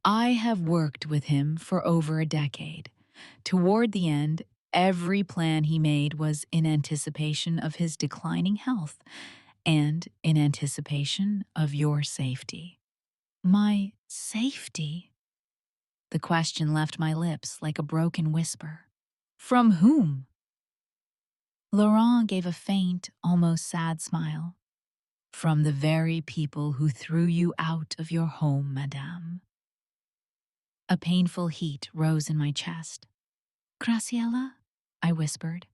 I have worked with him for over a decade. Toward the end, every plan he made was in anticipation of his declining health and in anticipation of your safety. My safety? The question left my lips like a broken whisper. From whom? Laurent gave a faint, almost sad smile. From the very people who threw you out of your home, madame. A painful heat rose in my chest. Graciela? I whispered.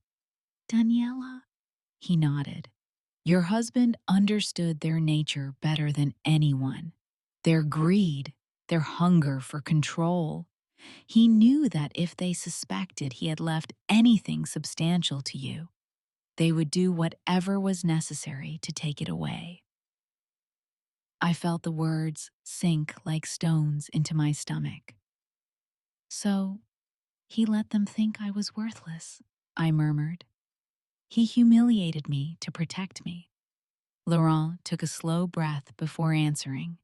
Daniela? He nodded. Your husband understood their nature better than anyone. Their greed, their hunger for control. He knew that if they suspected he had left anything substantial to you, they would do whatever was necessary to take it away. I felt the words sink like stones into my stomach. So he let them think I was worthless, I murmured. He humiliated me to protect me. Laurent took a slow breath before answering.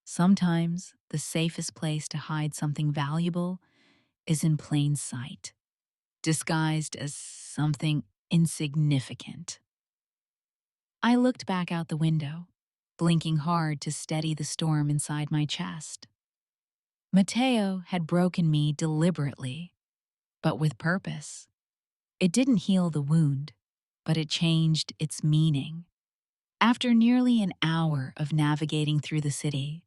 Sometimes the safest place to hide something valuable is in plain sight, disguised as something insignificant. I looked back out the window, blinking hard to steady the storm inside my chest. Mateo had broken me deliberately, but with purpose. It didn't heal the wound, but it changed its meaning. After nearly an hour of navigating through the city,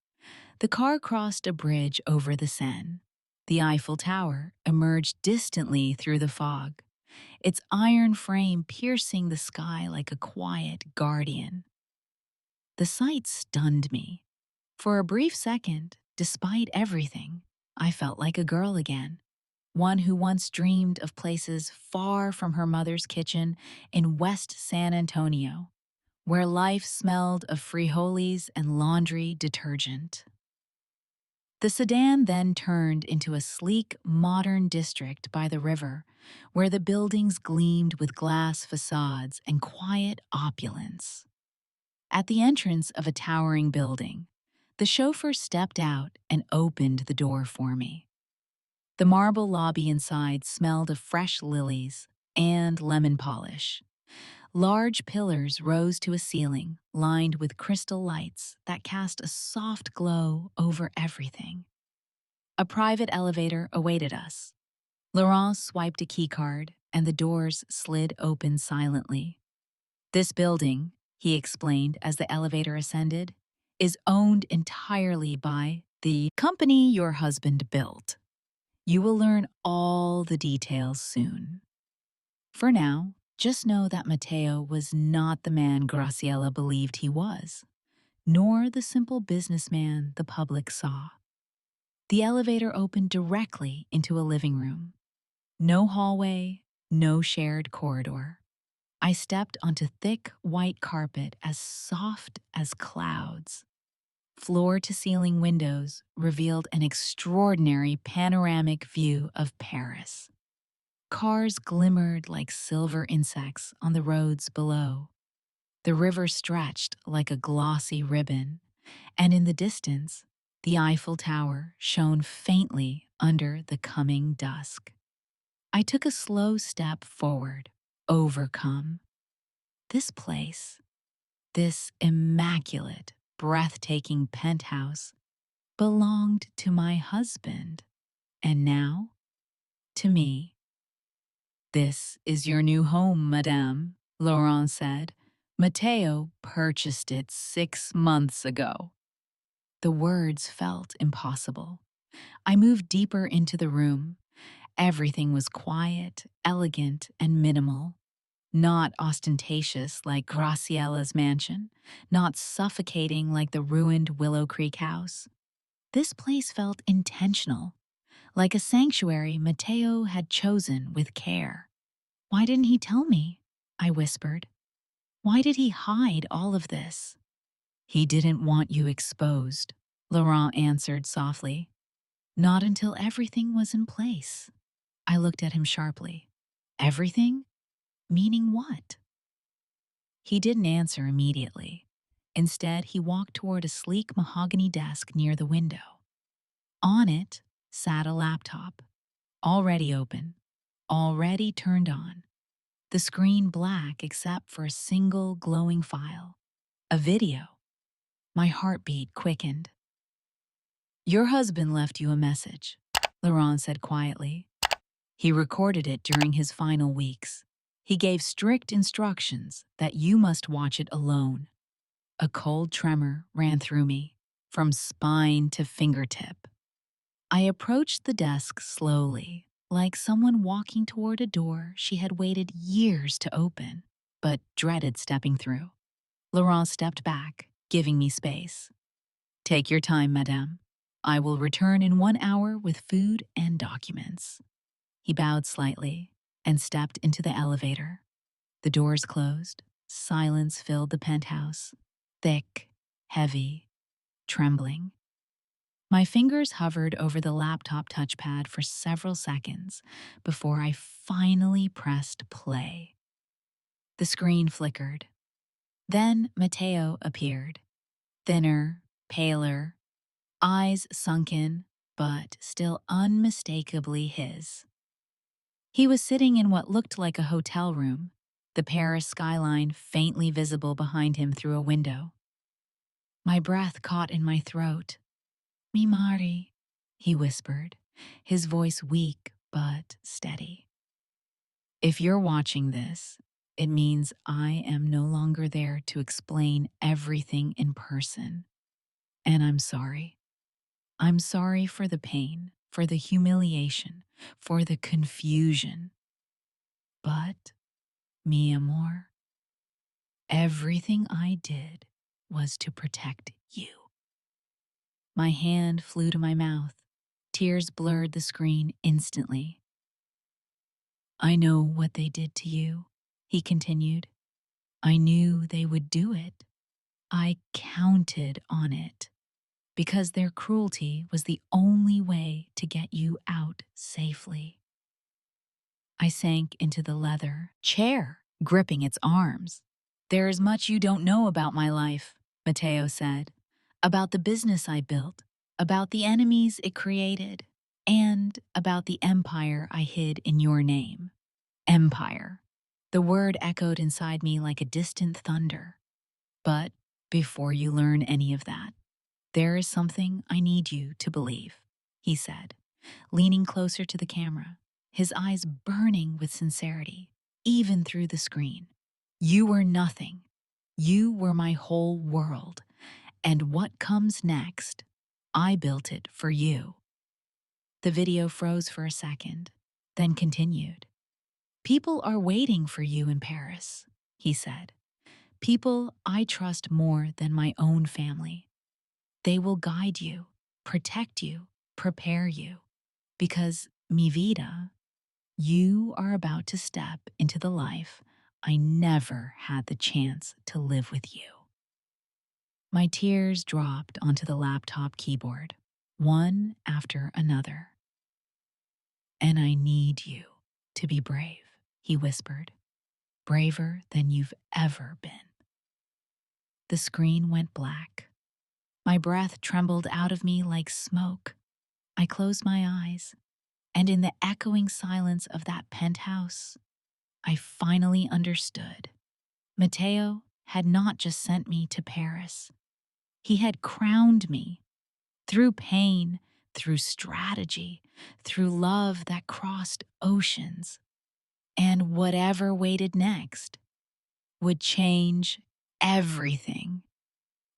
the car crossed a bridge over the Seine. The Eiffel Tower emerged distantly through the fog, its iron frame piercing the sky like a quiet guardian. The sight stunned me. For a brief second, despite everything, I felt like a girl again, one who once dreamed of places far from her mother's kitchen in West San Antonio, where life smelled of frijoles and laundry detergent. The sedan then turned into a sleek, modern district by the river, where the buildings gleamed with glass facades and quiet opulence. At the entrance of a towering building, the chauffeur stepped out and opened the door for me. The marble lobby inside smelled of fresh lilies and lemon polish. Large pillars rose to a ceiling lined with crystal lights that cast a soft glow over everything. A private elevator awaited us. Laurent swiped a keycard, and the doors slid open silently. This building, he explained as the elevator ascended, is owned entirely by the company your husband built. You will learn all the details soon. For now, just know that Mateo was not the man Graciela believed he was, nor the simple businessman the public saw. The elevator opened directly into a living room. No hallway, no shared corridor. I stepped onto thick white carpet as soft as clouds. Floor-to-ceiling windows revealed an extraordinary panoramic view of Paris. Cars glimmered like silver insects on the roads below. The river stretched like a glossy ribbon, and in the distance, the Eiffel Tower shone faintly under the coming dusk. I took a slow step forward, overcome. This place, this immaculate, breathtaking penthouse, belonged to my husband, and now, to me. "This is your new home, madame," Laurent said. "Mateo purchased it 6 months ago." The words felt impossible. I moved deeper into the room. Everything was quiet, elegant, and minimal. Not ostentatious like Graciela's mansion, not suffocating like the ruined Willow Creek house. This place felt intentional, like a sanctuary Mateo had chosen with care. "Why didn't he tell me?" I whispered. "Why did he hide all of this?" "He didn't want you exposed," Laurent answered softly. "Not until everything was in place." I looked at him sharply. "Everything? Meaning what?" He didn't answer immediately. Instead, he walked toward a sleek mahogany desk near the window. On it sat a laptop, already open, already turned on, the screen black except for a single glowing file, a video. My heartbeat quickened. "Your husband left you a message," Laurent said quietly. "He recorded it during his final weeks. He gave strict instructions that you must watch it alone." A cold tremor ran through me, from spine to fingertip. I approached the desk slowly, like someone walking toward a door she had waited years to open, but dreaded stepping through. Laurent stepped back, giving me space. "Take your time, madame. I will return in 1 hour with food and documents." He bowed slightly and stepped into the elevator. The doors closed. Silence filled the penthouse, thick, heavy, trembling. My fingers hovered over the laptop touchpad for several seconds before I finally pressed play. The screen flickered. Then Matteo appeared, thinner, paler, eyes sunken, but still unmistakably his. He was sitting in what looked like a hotel room, the Paris skyline faintly visible behind him through a window. My breath caught in my throat. "Mi mari," he whispered, his voice weak but steady. "If you're watching this, it means I am no longer there to explain everything in person. And I'm sorry. I'm sorry for the pain, for the humiliation, for the confusion. But, mi amor, everything I did was to protect you." My hand flew to my mouth. Tears blurred the screen instantly. "I know what they did to you," he continued. "I knew they would do it. I counted on it. Because their cruelty was the only way to get you out safely." I sank into the leather chair, gripping its arms. "There is much you don't know about my life," Matteo said. "About the business I built, about the enemies it created, and about the empire I hid in your name." Empire. The word echoed inside me like a distant thunder. "But before you learn any of that, there is something I need you to believe," he said, leaning closer to the camera, his eyes burning with sincerity, even through the screen. "You were nothing. You were my whole world. And what comes next, I built it for you." The video froze for a second, then continued. "People are waiting for you in Paris," he said. "People I trust more than my own family. They will guide you, protect you, prepare you. Because, mi vida, you are about to step into the life I never had the chance to live with you." My tears dropped onto the laptop keyboard, one after another. "And I need you to be brave," he whispered. "Braver than you've ever been." The screen went black. My breath trembled out of me like smoke. I closed my eyes, and in the echoing silence of that penthouse, I finally understood. Matteo had not just sent me to Paris. He had crowned me. Through pain, through strategy, through love that crossed oceans. And whatever waited next would change everything.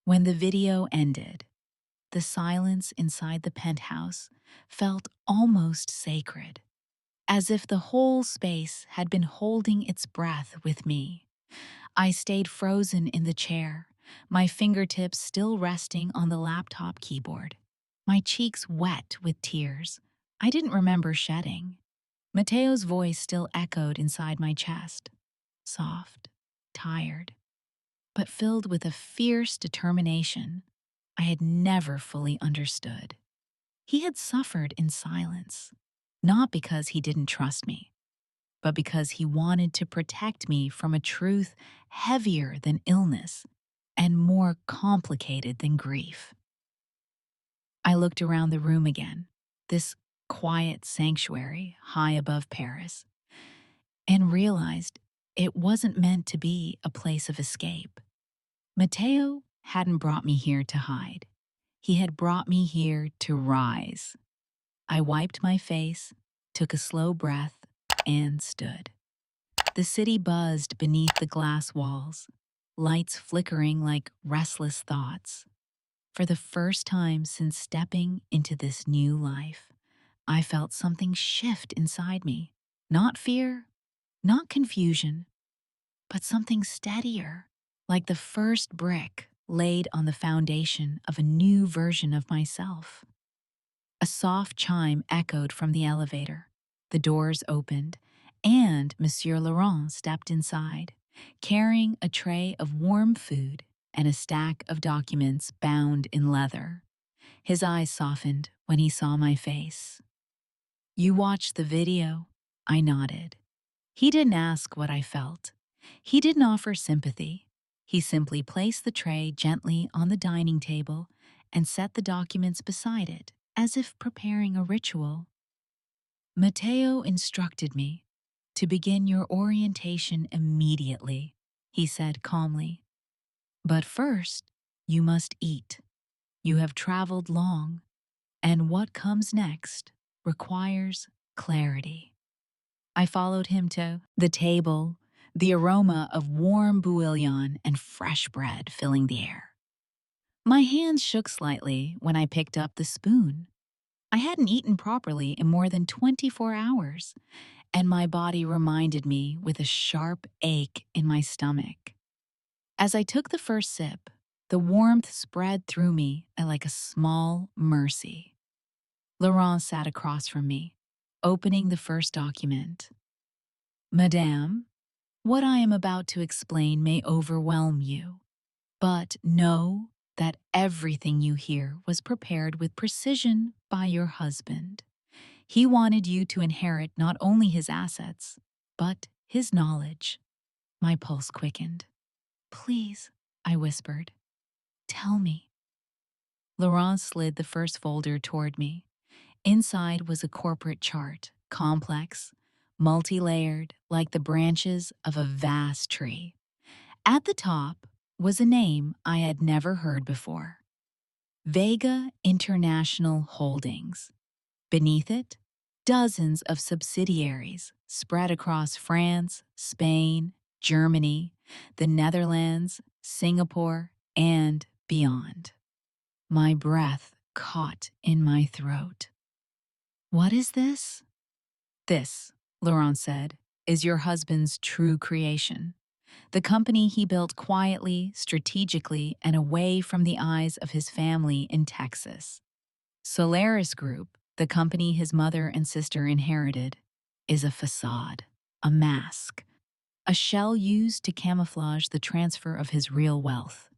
When the video ended, the silence inside the penthouse felt almost sacred, as if the whole space had been holding its breath with me. I stayed frozen in the chair, my fingertips still resting on the laptop keyboard, my cheeks wet with tears I didn't remember shedding. Matteo's voice still echoed inside my chest, soft, tired, but filled with a fierce determination I had never fully understood. He had suffered in silence, not because he didn't trust me, but because he wanted to protect me from a truth heavier than illness and more complicated than grief. I looked around the room again, this quiet sanctuary high above Paris, and realized it wasn't meant to be a place of escape. Matteo hadn't brought me here to hide. He had brought me here to rise. I wiped my face, took a slow breath, and stood. The city buzzed beneath the glass walls, lights flickering like restless thoughts. For the first time since stepping into this new life, I felt something shift inside me. Not fear, not confusion, but something steadier, like the first brick laid on the foundation of a new version of myself. A soft chime echoed from the elevator. The doors opened, and Monsieur Laurent stepped inside, carrying a tray of warm food and a stack of documents bound in leather. His eyes softened when he saw my face. "You watched the video?" I nodded. He didn't ask what I felt. He didn't offer sympathy. He simply placed the tray gently on the dining table and set the documents beside it, as if preparing a ritual. "Matteo instructed me to begin your orientation immediately," he said calmly. "But first, you must eat. You have traveled long, and what comes next requires clarity." I followed him to the table, the aroma of warm bouillon and fresh bread filling the air. My hands shook slightly when I picked up the spoon. I hadn't eaten properly in more than 24 hours, and my body reminded me with a sharp ache in my stomach. As I took the first sip, the warmth spread through me like a small mercy. Laurent sat across from me, opening the first document. "Madame, what I am about to explain may overwhelm you, but know that everything you hear was prepared with precision by your husband. He wanted you to inherit not only his assets, but his knowledge." My pulse quickened. "Please," I whispered, "tell me." Laurent slid the first folder toward me. Inside was a corporate chart, complex, multi-layered, like the branches of a vast tree. At the top was a name I had never heard before: Vega International Holdings. Beneath it, dozens of subsidiaries spread across France, Spain, Germany, the Netherlands, Singapore, and beyond. My breath caught in my throat. "What is this?" "This," Laurent said, "is your husband's true creation. The company he built quietly, strategically, and away from the eyes of his family in Texas. Solaris Group, the company his mother and sister inherited, is a facade, a mask, a shell used to camouflage the transfer of his real wealth."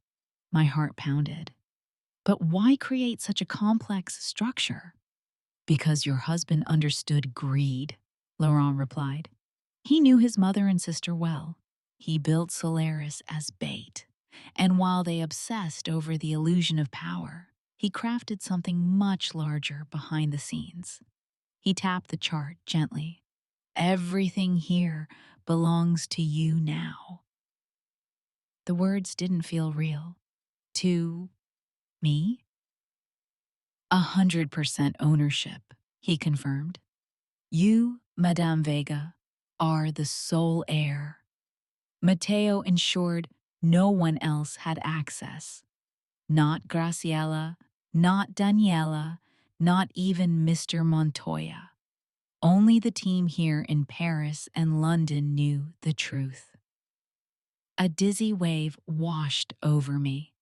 My heart pounded. "But why create such a complex structure?" "Because your husband understood greed," Laurent replied. "He knew his mother and sister well. He built Solaris as bait. And while they obsessed over the illusion of power, he crafted something much larger behind the scenes." He tapped the chart gently. "Everything here belongs to you now." The words didn't feel real. "To me?" 100% ownership," he confirmed. "You, Madame Vega, are the sole heir." Matteo ensured no one else had access. Not Graciela, not Daniela, not even Mr. Montoya. Only the team here in Paris and London knew the truth. A dizzy wave washed over me.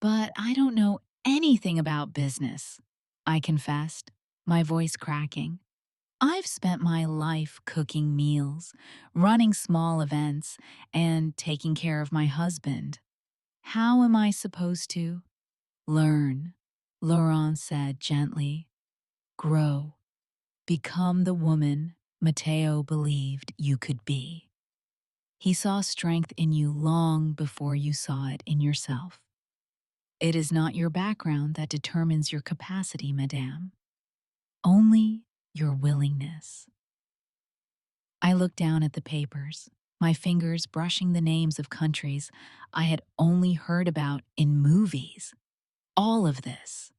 "But I don't know anything about business," I confessed, my voice cracking. "I've spent my life cooking meals, running small events, and taking care of my husband. How am I supposed to?" "Learn," Laurent said gently. "Grow. Become the woman Matteo believed you could be. He saw strength in you long before you saw it in yourself. It is not your background that determines your capacity, madame. Only your willingness." I looked down at the papers, my fingers brushing the names of countries I had only heard about in movies. All of this.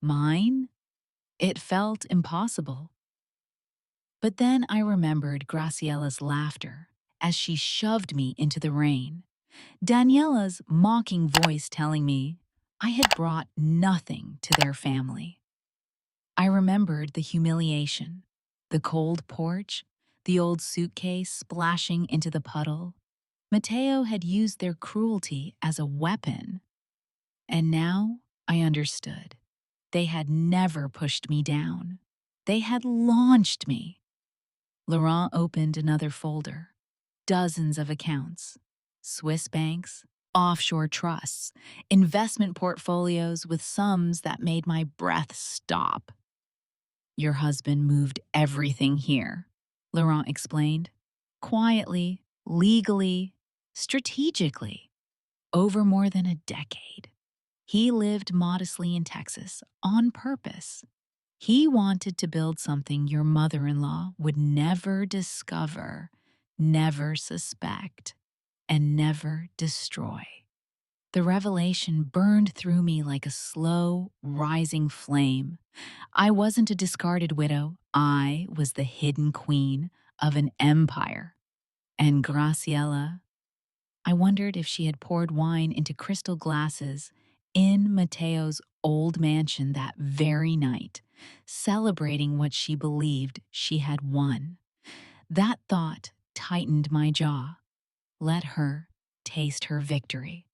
Mine? It felt impossible. But then I remembered Graciela's laughter as she shoved me into the rain, Daniela's mocking voice telling me I had brought nothing to their family. I remembered the humiliation, the cold porch, the old suitcase splashing into the puddle. Matteo had used their cruelty as a weapon. And now I understood. They had never pushed me down. They had launched me. Laurent opened another folder. Dozens of accounts. Swiss banks, offshore trusts, investment portfolios with sums that made my breath stop. Your husband moved everything here, Laurent explained. Quietly, legally, strategically, over more than a decade. He lived modestly in Texas on purpose. He wanted to build something your mother-in-law would never discover, never suspect, and never destroy. The revelation burned through me like a slow, rising flame. I wasn't a discarded widow. I was the hidden queen of an empire. And Graciela, I wondered if she had poured wine into crystal glasses in Mateo's old mansion that very night, celebrating what she believed she had won. That thought tightened my jaw. Let her taste her victory.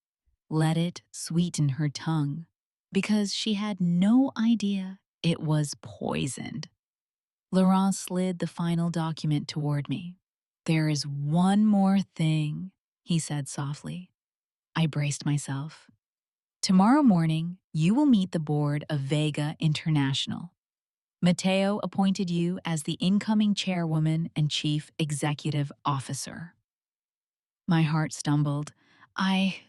Let it sweeten her tongue, because she had no idea it was poisoned. Laurent slid the final document toward me. "There is one more thing," he said softly. I braced myself. "Tomorrow morning, you will meet the board of Vega International. Mateo appointed you as the incoming chairwoman and chief executive officer." My heart stumbled. I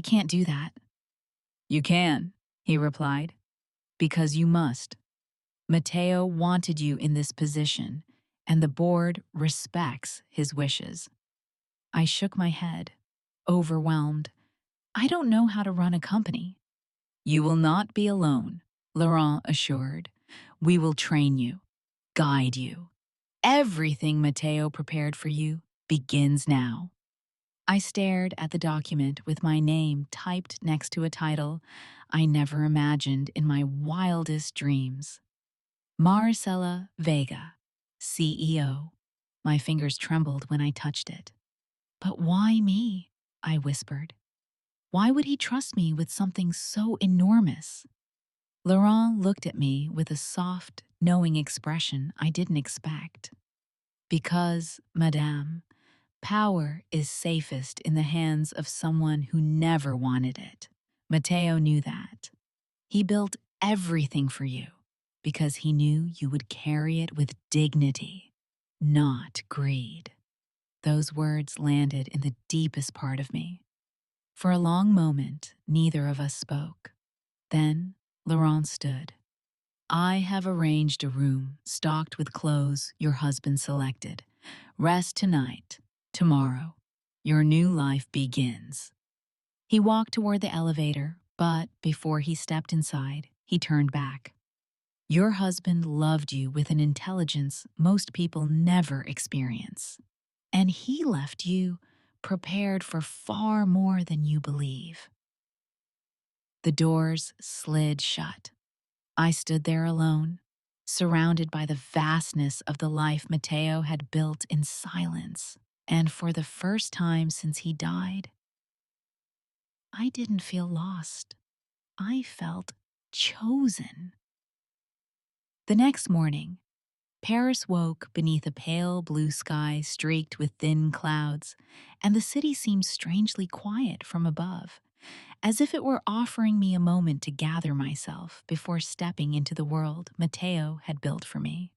can't do that." "You can," he replied, "because you must. Mateo wanted you in this position, and the board respects his wishes." I shook my head, overwhelmed. "I don't know how to run a company." "You will not be alone," Laurent assured. "We will train you, guide you. Everything Mateo prepared for you begins now." I stared at the document with my name typed next to a title I never imagined in my wildest dreams. Maricela Vega, CEO. My fingers trembled when I touched it. "But why me?" I whispered. "Why would he trust me with something so enormous?" Laurent looked at me with a soft, knowing expression I didn't expect. "Because, madame, power is safest in the hands of someone who never wanted it. Mateo knew that. He built everything for you because he knew you would carry it with dignity, not greed." Those words landed in the deepest part of me. For a long moment, neither of us spoke. Then Laurent stood. "I have arranged a room stocked with clothes your husband selected. Rest tonight. Tomorrow, your new life begins." He walked toward the elevator, but before he stepped inside, he turned back. "Your husband loved you with an intelligence most people never experience. And he left you prepared for far more than you believe." The doors slid shut. I stood there alone, surrounded by the vastness of the life Mateo had built in silence. And for the first time since he died, I didn't feel lost. I felt chosen. The next morning, Paris woke beneath a pale blue sky streaked with thin clouds, and the city seemed strangely quiet from above, as if it were offering me a moment to gather myself before stepping into the world Mateo had built for me.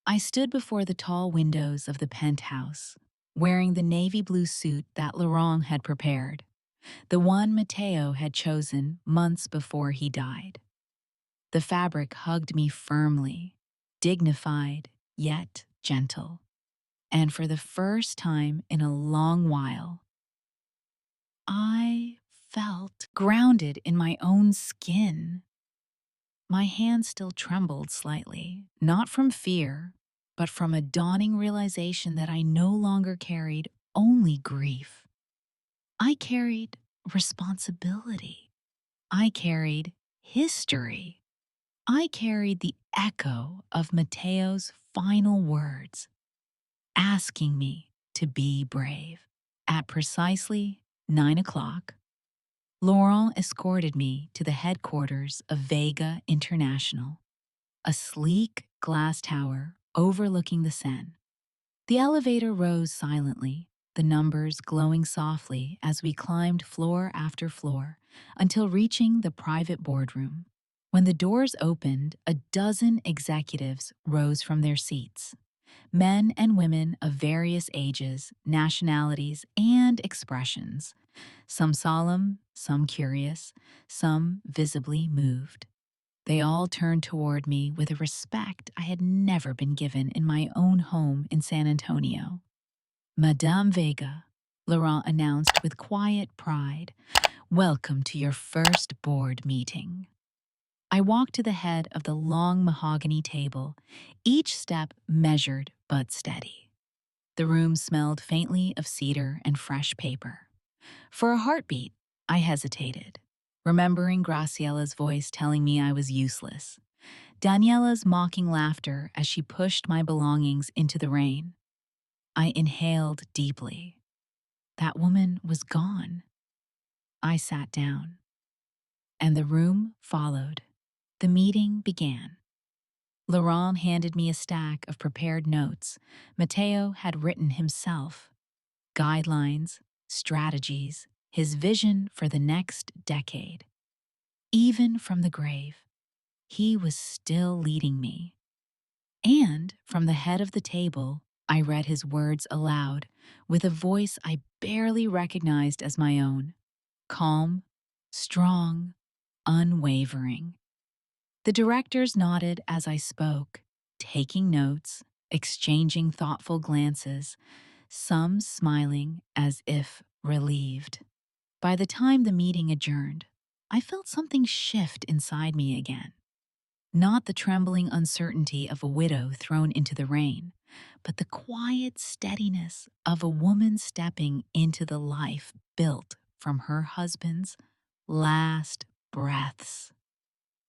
I stood before the tall windows of the penthouse, wearing the navy blue suit that Laurent had prepared, the one Mateo had chosen months before he died. The fabric hugged me firmly, dignified yet gentle, and for the first time in a long while, I felt grounded in my own skin. My hand still trembled slightly, not from fear, but from a dawning realization that I no longer carried only grief. I carried responsibility. I carried history. I carried the echo of Mateo's final words, asking me to be brave. At precisely 9 o'clock, Laurent escorted me to the headquarters of Vega International, a sleek glass tower overlooking the Seine. The elevator rose silently, the numbers glowing softly as we climbed floor after floor until reaching the private boardroom. When the doors opened, a dozen executives rose from their seats. Men and women of various ages, nationalities, and expressions, some solemn, some curious, some visibly moved. They all turned toward me with a respect I had never been given in my own home in San Antonio. Madame Vega, Laurent announced with quiet pride, welcome to your first board meeting. I walked to the head of the long mahogany table, each step measured but steady. The room smelled faintly of cedar and fresh paper. For a heartbeat, I hesitated, remembering Graciella's voice telling me I was useless, Daniela's mocking laughter as she pushed my belongings into the rain. I inhaled deeply. That woman was gone. I sat down, and the room followed. The meeting began. Laurent handed me a stack of prepared notes Mateo had written himself, guidelines, strategies, his vision for the next decade. Even from the grave, he was still leading me. And from the head of the table, I read his words aloud with a voice I barely recognized as my own. Calm, strong, unwavering. The directors nodded as I spoke, taking notes, exchanging thoughtful glances, some smiling as if relieved. By the time the meeting adjourned, I felt something shift inside me again. Not the trembling uncertainty of a widow thrown into the rain, but the quiet steadiness of a woman stepping into the life built from her husband's last breaths.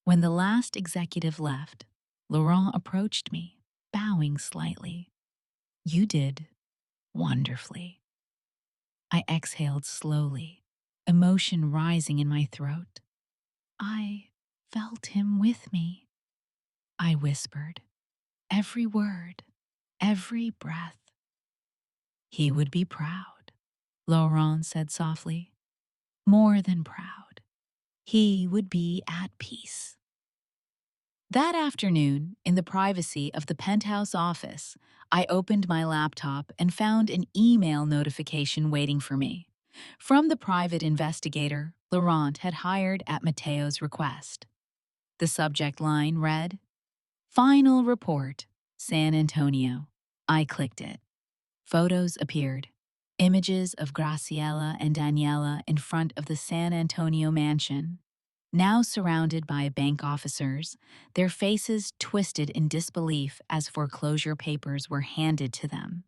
When the last executive left, Laurent approached me, bowing slightly. You did wonderfully. I exhaled slowly, emotion rising in my throat. I felt him with me, I whispered, every word, every breath. He would be proud, Laurent said softly. More than proud. He would be at peace. That afternoon, in the privacy of the penthouse office, I opened my laptop and found an email notification waiting for me. From the private investigator Laurent had hired at Mateo's request. The subject line read, Final Report, San Antonio. I clicked it. Photos appeared. Images of Graciela and Daniela in front of the San Antonio mansion. Now surrounded by bank officers, their faces twisted in disbelief as foreclosure papers were handed to them.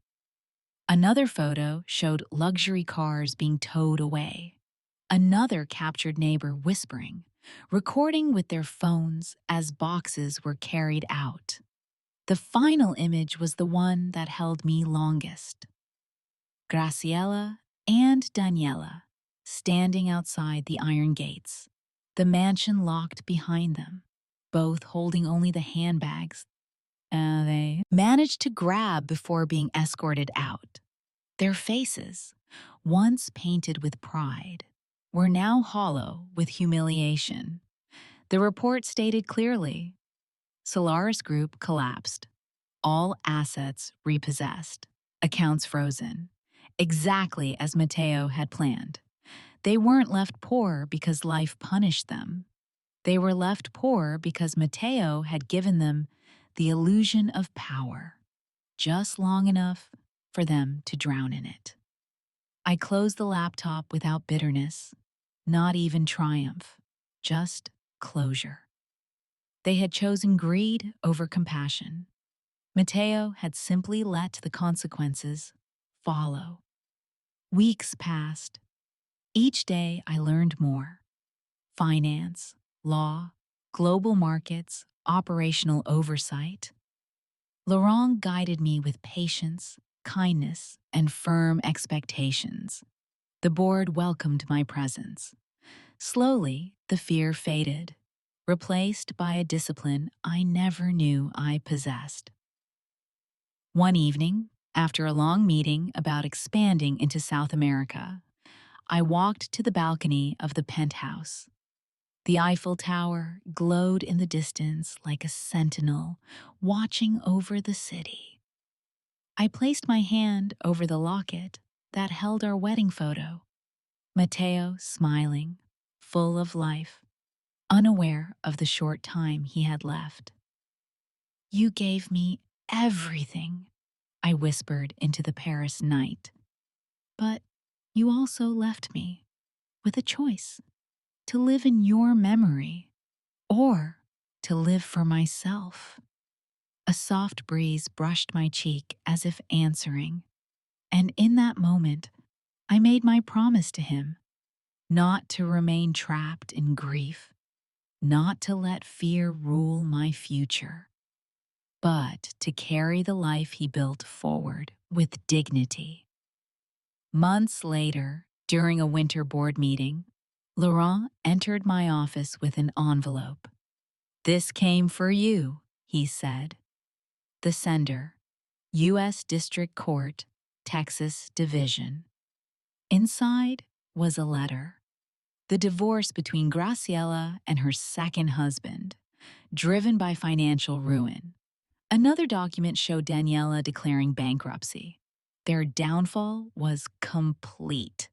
Another photo showed luxury cars being towed away. Another captured neighbor whispering, recording with their phones as boxes were carried out. The final image was the one that held me longest. Graciela and Daniela, standing outside the iron gates, the mansion locked behind them, both holding only the handbags they managed to grab before being escorted out. Their faces, once painted with pride, were now hollow with humiliation. The report stated clearly, Solaris Group collapsed, all assets repossessed, accounts frozen, exactly as Mateo had planned. They weren't left poor because life punished them. They were left poor because Mateo had given them the illusion of power, just long enough for them to drown in it. I closed the laptop without bitterness, not even triumph, just closure. They had chosen greed over compassion. Mateo had simply let the consequences follow. Weeks passed. Each day I learned more. Finance, law, global markets, operational oversight. Laurent guided me with patience, kindness, and firm expectations. The board welcomed my presence. Slowly, the fear faded, replaced by a discipline I never knew I possessed. One evening, After a long meeting about expanding into South America, I walked to the balcony of the penthouse. The Eiffel Tower glowed in the distance like a sentinel watching over the city. I placed my hand over the locket that held our wedding photo. Mateo smiling, full of life, unaware of the short time he had left. "You gave me everything," I whispered into the Paris night. "But you also left me with a choice: to live in your memory or to live for myself." A soft breeze brushed my cheek as if answering, and in that moment, I made my promise to him: not to remain trapped in grief, not to let fear rule my future, but to carry the life he built forward with dignity. Months later, during a winter board meeting, Laurent entered my office with an envelope. "This came for you," he said. The sender: U.S. District Court, Texas Division. Inside was a letter. The divorce between Graciela and her second husband, driven by financial ruin. Another document showed Daniela declaring bankruptcy. Their downfall was complete.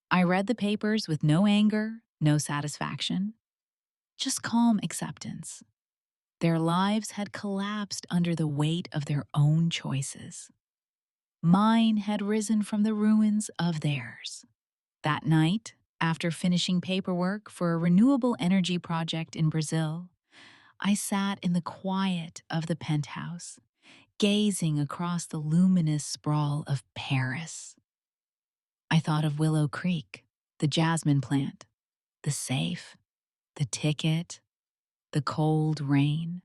I read the papers with no anger, no satisfaction, just calm acceptance. Their lives had collapsed under the weight of their own choices. Mine had risen from the ruins of theirs. That night, after finishing paperwork for a renewable energy project in Brazil, I sat in the quiet of the penthouse, gazing across the luminous sprawl of Paris. I thought of Willow Creek, the jasmine plant, the safe, the ticket, the cold rain.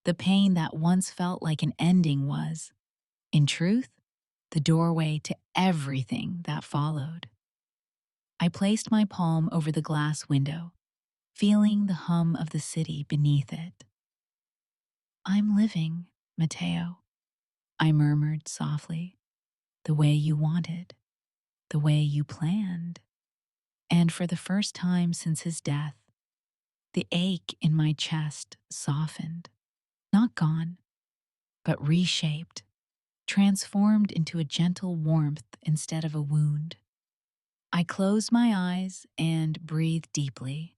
The pain that once felt like an ending was, in truth, the doorway to everything that followed. I placed my palm over the glass window, feeling the hum of the city beneath it. "I'm living, Mateo," I murmured softly, "the way you wanted, the way you planned." And for the first time since his death, the ache in my chest softened, not gone, but reshaped, transformed into a gentle warmth instead of a wound. I closed my eyes and breathed deeply.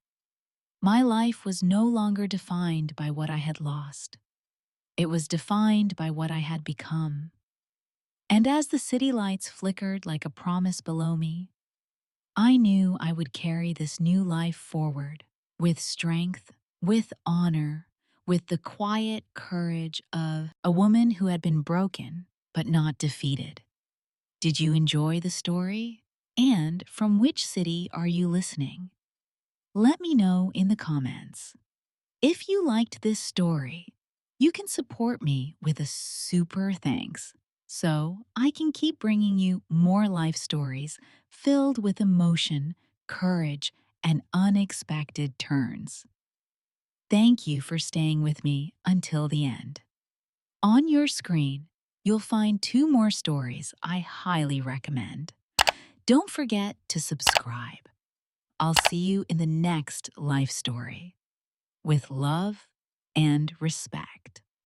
My life was no longer defined by what I had lost. It was defined by what I had become. And as the city lights flickered like a promise below me, I knew I would carry this new life forward with strength, with honor, with the quiet courage of a woman who had been broken but not defeated. Did you enjoy the story? And from which city are you listening? Let me know in the comments. If you liked this story, you can support me with a super thanks so I can keep bringing you more life stories filled with emotion, courage, and unexpected turns. Thank you for staying with me until the end. On your screen, you'll find 2 more stories I highly recommend. Don't forget to subscribe. I'll see you in the next life story. With love and respect.